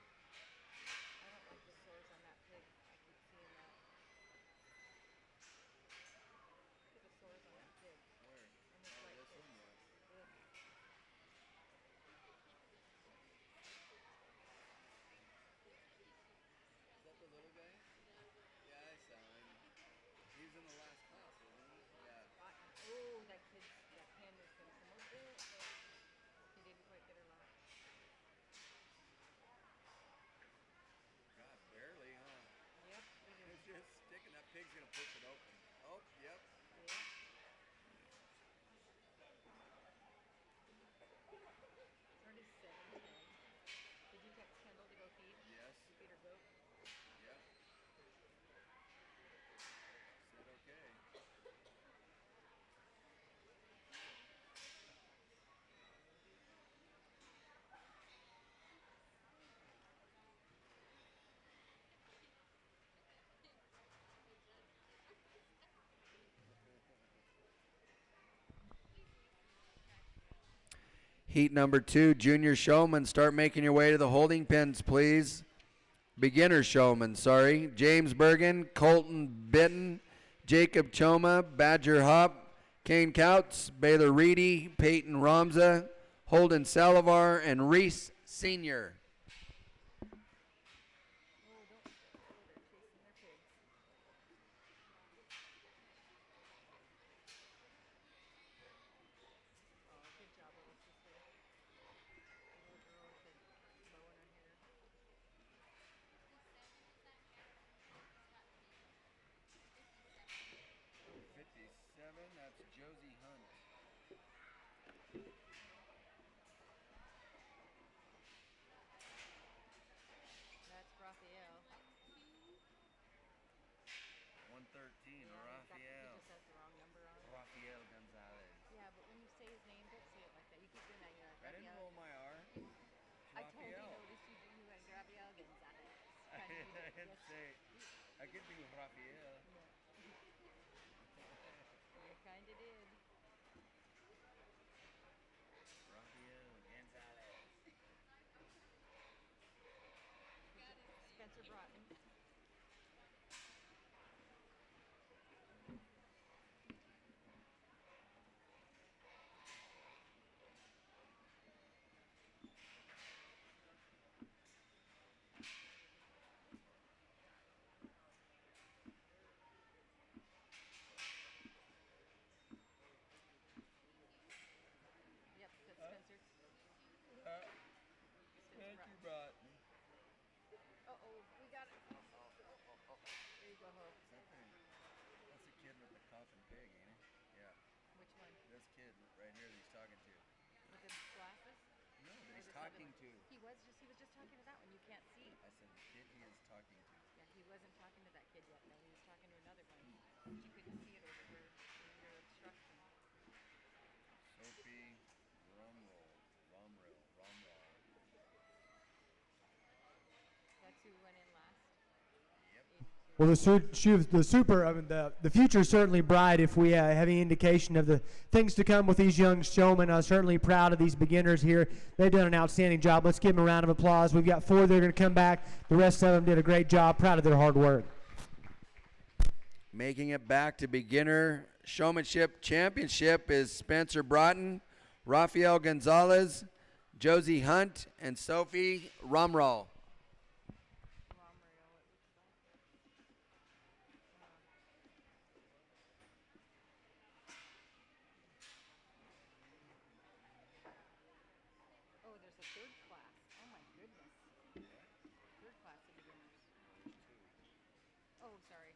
I don't like the sores on that pig. I keep seeing that. Look at the sores on that pig. Where? On this white This pig. one, yes. Ugh. Is that the little guy? Yeah, I saw him. He was in the last class, wasn't he? Yeah. Oh, that pen is going to come a bit, but he didn't quite get her lap. God, barely, huh? Yep. It's just sticking. That pig's going to push it open. Oh, yep. Yeah. 37:10. Did you text Kendall to go feed? Yes. You feed her goat? Yep. Said okay. Heat number 2, junior showman. Start making your way to the holding pens, please. Beginner showman, sorry. James Bergen, Colton Bitten, Jacob Choma, Badger Hop, Kane Couts, Baylor Reedy, Peyton Ramza, Holden Salivar, and Reese Sr. Oh, don't. Oh, they're chasing their pigs. Oh, good job, little sister. Little girl with a bow in her hair. 57, that's Josie Hunt. That's Raphael. 113, Yeah, he Rafael. just has the wrong number on it. Rafael Gonzalez. Yeah, but when you say his name, don't say it like that. You keep doing that. You're like, I didn't Raphael. roll my R. I totally Rafael. noticed you went Raphael Gonzalez. I Kind of did it. didn't Yes. say. I could do Rafael. Yeah. You kind of did. talking to? He was just talking to that one. You can't see. I said the kid he is talking to. Yeah, he wasn't talking to that kid yet. No, he was talking to another one. But you couldn't see it over where your obstruction. Sophie Romrell. That's who went in last. Yep. 82. Well, the future is certainly bright if we have any indication of the things to come with these young showmen. I'm certainly proud of these beginners here. They've done an outstanding job. Let's give them a round of applause. We've got 4 that are going to come back. The rest of them did a great job. Proud of their hard work. Making it back to beginner showmanship championship is Spencer Broughton, Rafael Gonzalez, Josie Hunt, and Sophie Romrell. Romreal, it looks like. Oh, there's a third class. Oh my goodness. Third class of beginners. Oh, sorry.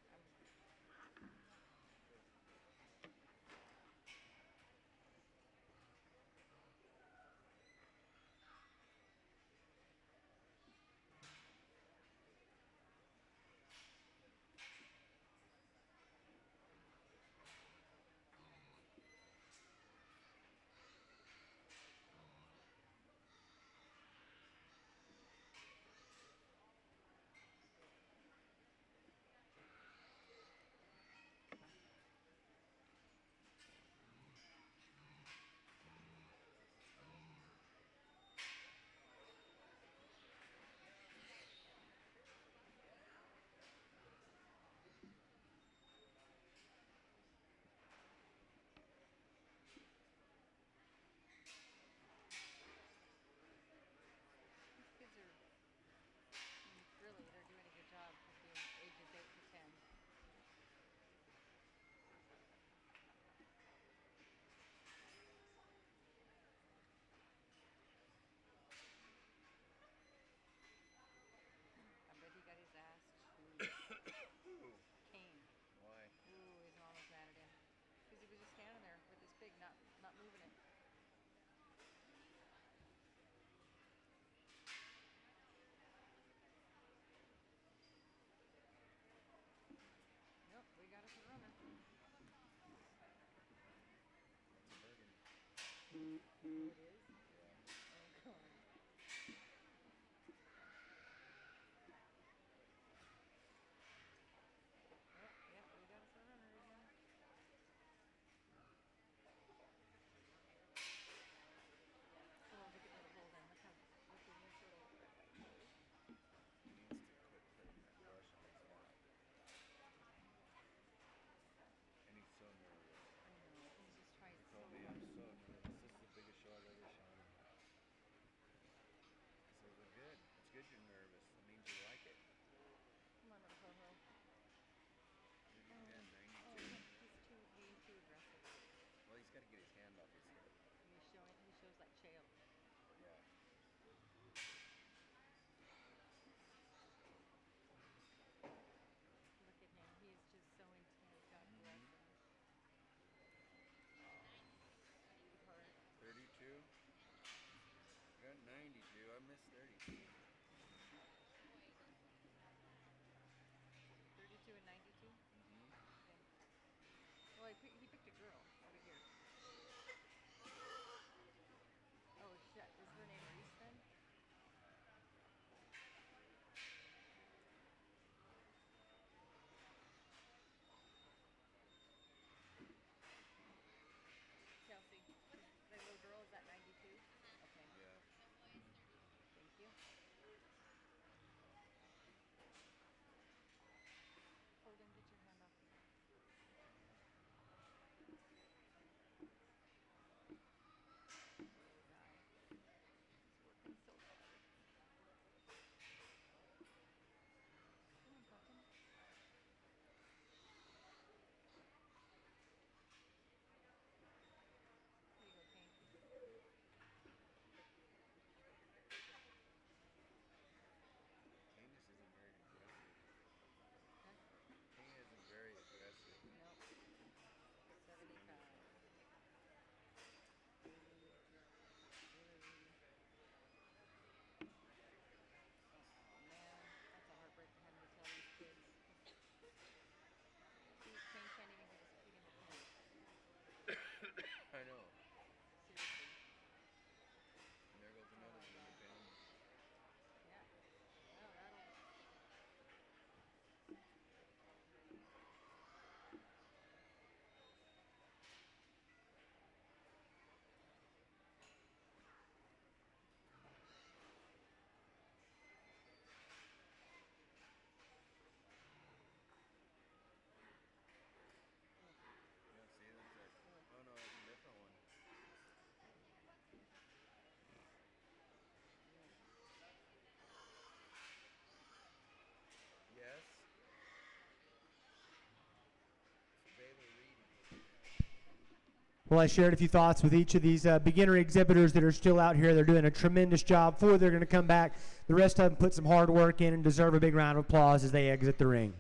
Well, I shared a few thoughts with each of these beginner exhibitors that are still out here. They're doing a tremendous job. Before they're going to come back, the rest of them put some hard work in and deserve a big round of applause as they exit the ring.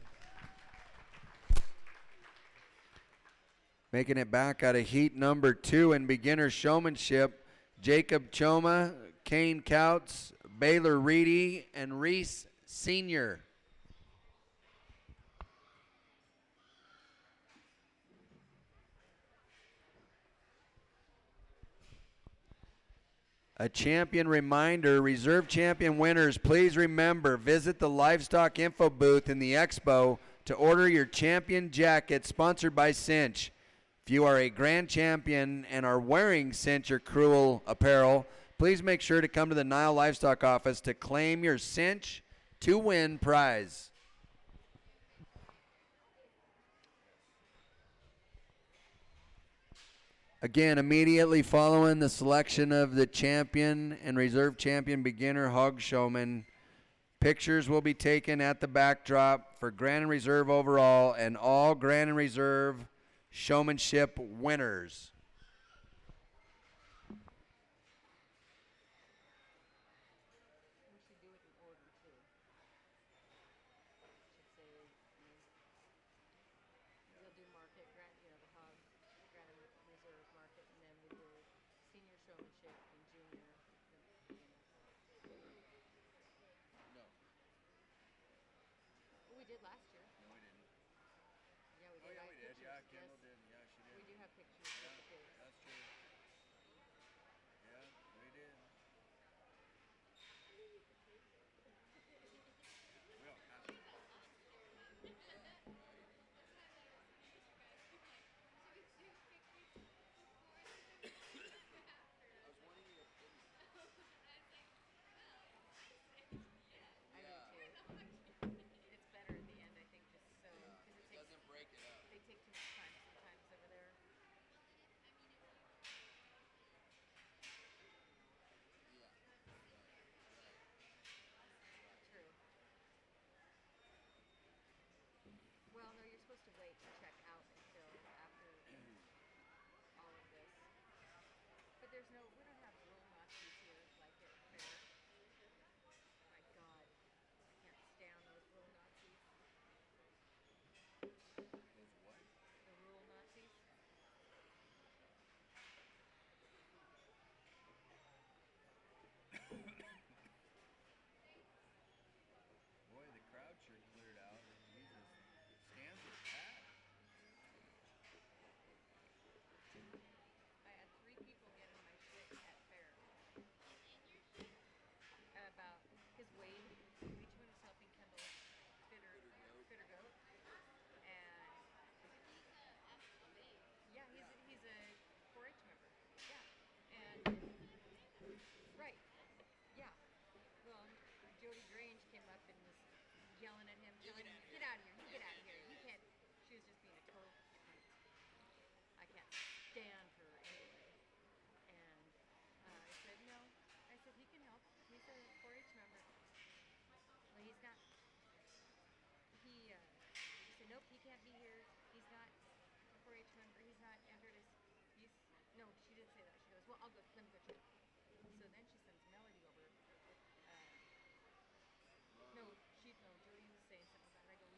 Making it back out of heat number 2 in beginner showmanship, Jacob Choma, Kane Couts, Baylor Reedy, and Reese Sr. A champion reminder, reserve champion winners, please remember, visit the livestock info booth in the expo to order your champion jacket sponsored by Cinch. If you are a grand champion and are wearing Cinch or Cruel apparel, please make sure to come to the Nile Livestock office to claim your Cinch to win prize. Again, immediately following the selection of the champion and reserve champion beginner hog showman, pictures will be taken at the backdrop for Grand and Reserve overall and all Grand and Reserve showmanship winners. We should do it in order too. Should say, we'll do market, the hog, Grand and Reserve market, and then we do senior showmanship and junior. No. Well, we did last year. No, we didn't. Yeah, we did. Oh, yeah, I have we did. pictures, Yeah, yes. Kendall did. Yeah, she did. We do have pictures with the pigs. That's true. Yeah, we did. We don't have to. I do too. It's better at the end, I think, just so, because it Doesn't break it up. they take too much time sometimes over there. Yeah. True. Well, no, you're supposed to wait to check out until after all of this. But we don't have real Nazis here like at fair. My God, I can't stand those rural Nazis. Those what? The rural Nazis. Boy, the crowd sure cleared out. Jesus. Stands are packed. I had 3 people get in my shit at fair. About his Wade Beachman was helping Kendall fitter goat. And yeah, he's a 4-H member. Yeah. And right. Yeah. Well, Jody Grange came up and was yelling at him, telling him, "Get out of here! You get out of here! You can't." She was just being a total. I can't stand her anyway. And I said, "No." I said, "He can help. He's a 4-H member." Well, he's not. He said, "Nope, he can't be here. He's not a 4-H member. He's not entered as." No, she didn't say that. She goes, "Well, let me go check." So then she sends Melody over. No, Jody was saying something about it. I go,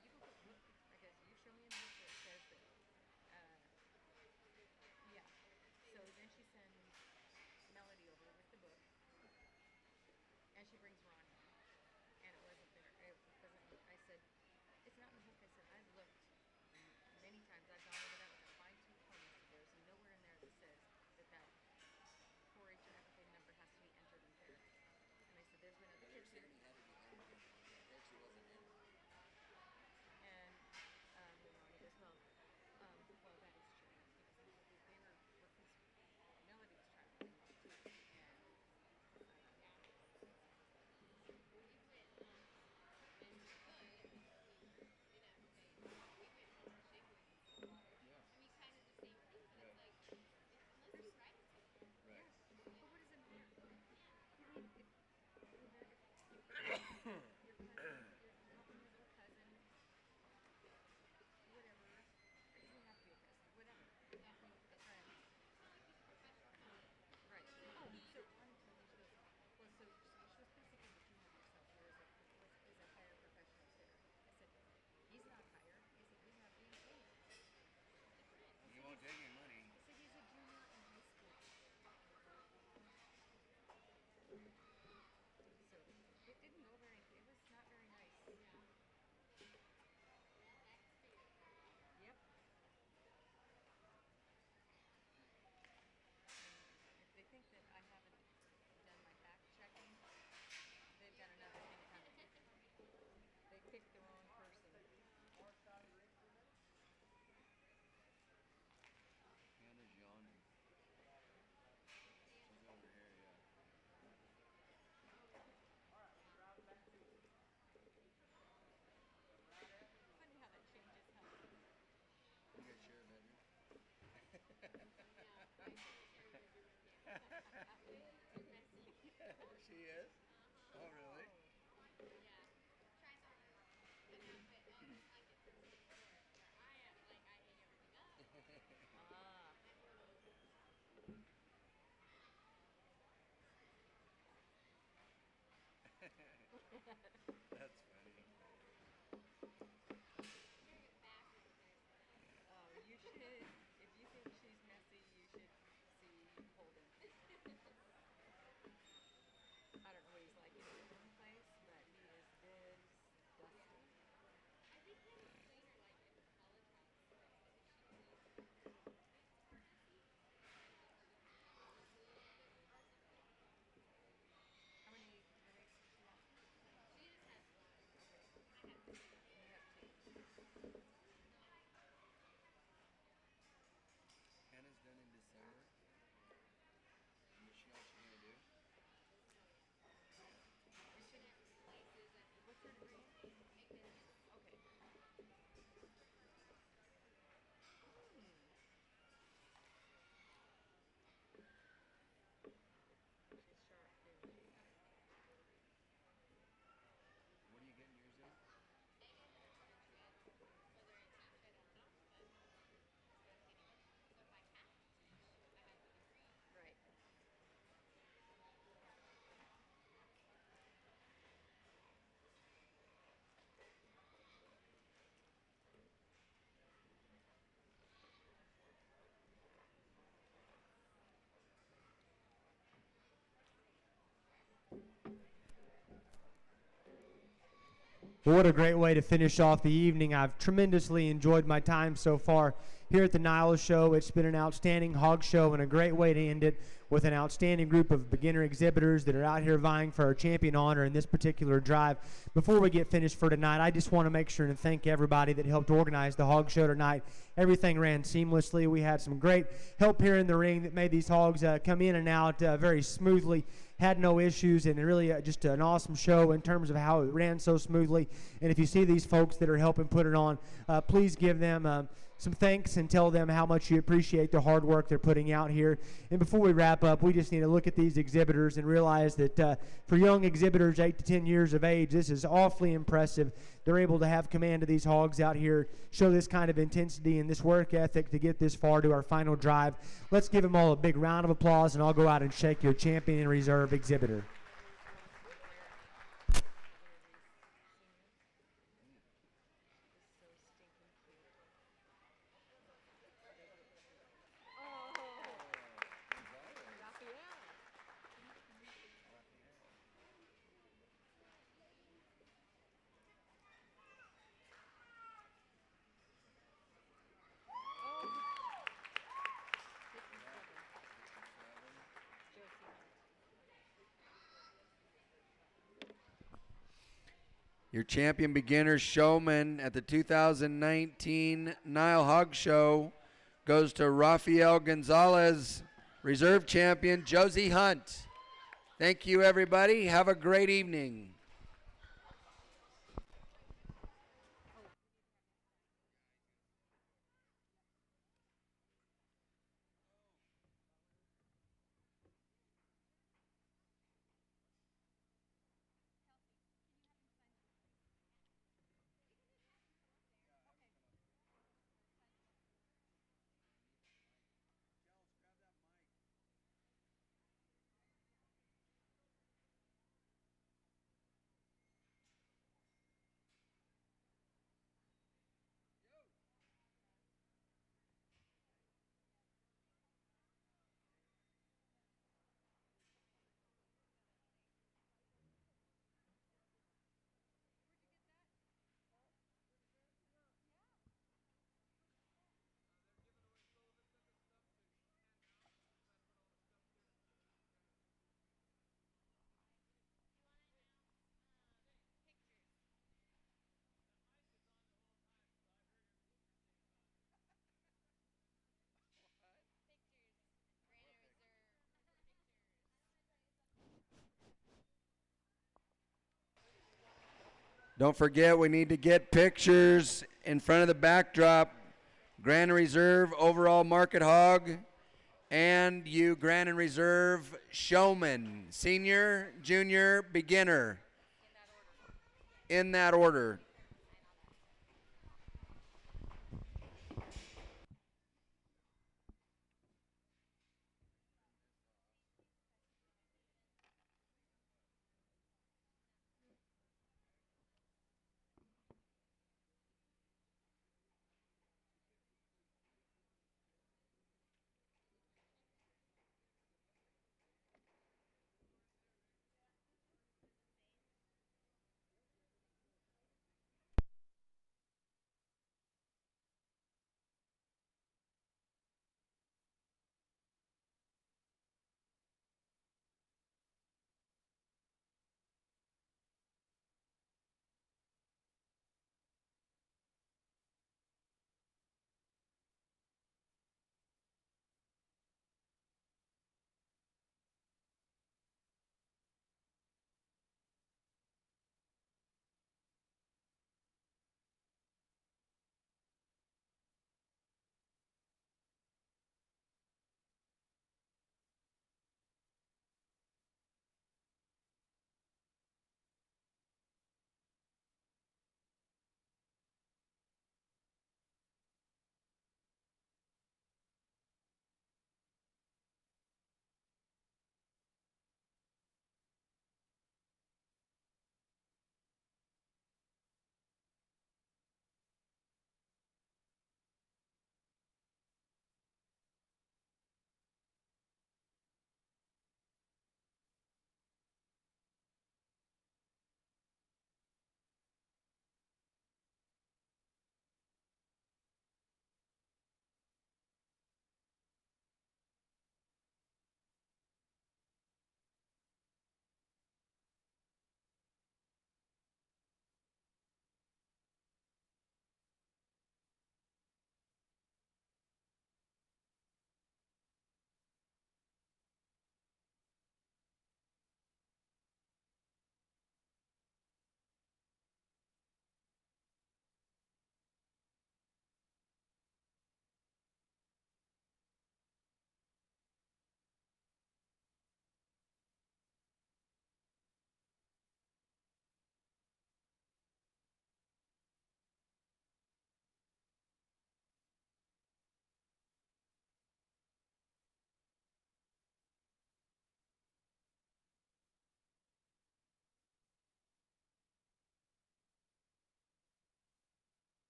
Well, what a great way to finish off the evening. I've tremendously enjoyed my time so far here at the Niles Show. It's been an outstanding hog show and a great way to end it with an outstanding group of beginner exhibitors that are out here vying for our champion honor in this particular drive. Before we get finished for tonight, I just want to make sure and thank everybody that helped organize the hog show tonight. Everything ran seamlessly. We had some great help here in the ring that made these hogs come in and out very smoothly. Had no issues, and really just an awesome show in terms of how it ran so smoothly. And if you see these folks that are helping put it on, please give them some thanks and tell them how much you appreciate the hard work they're putting out here. And before we wrap up, we just need to look at these exhibitors and realize that for young exhibitors 8 to 10 years of age, this is awfully impressive. They're able to have command of these hogs out here, show this kind of intensity and this work ethic to get this far to our final drive. Let's give them all a big round of applause, and I'll go out and shake your champion in reserve exhibitor. Your champion beginner showman at the 2019 Nile Hog Show goes to Rafael Gonzalez, reserve champion Josie Hunt. Thank you, everybody. Have a great evening. Don't forget, we need to get pictures in front of the backdrop. Grand and Reserve overall market hog, and you Grand and Reserve showman, senior, junior, beginner. In that order.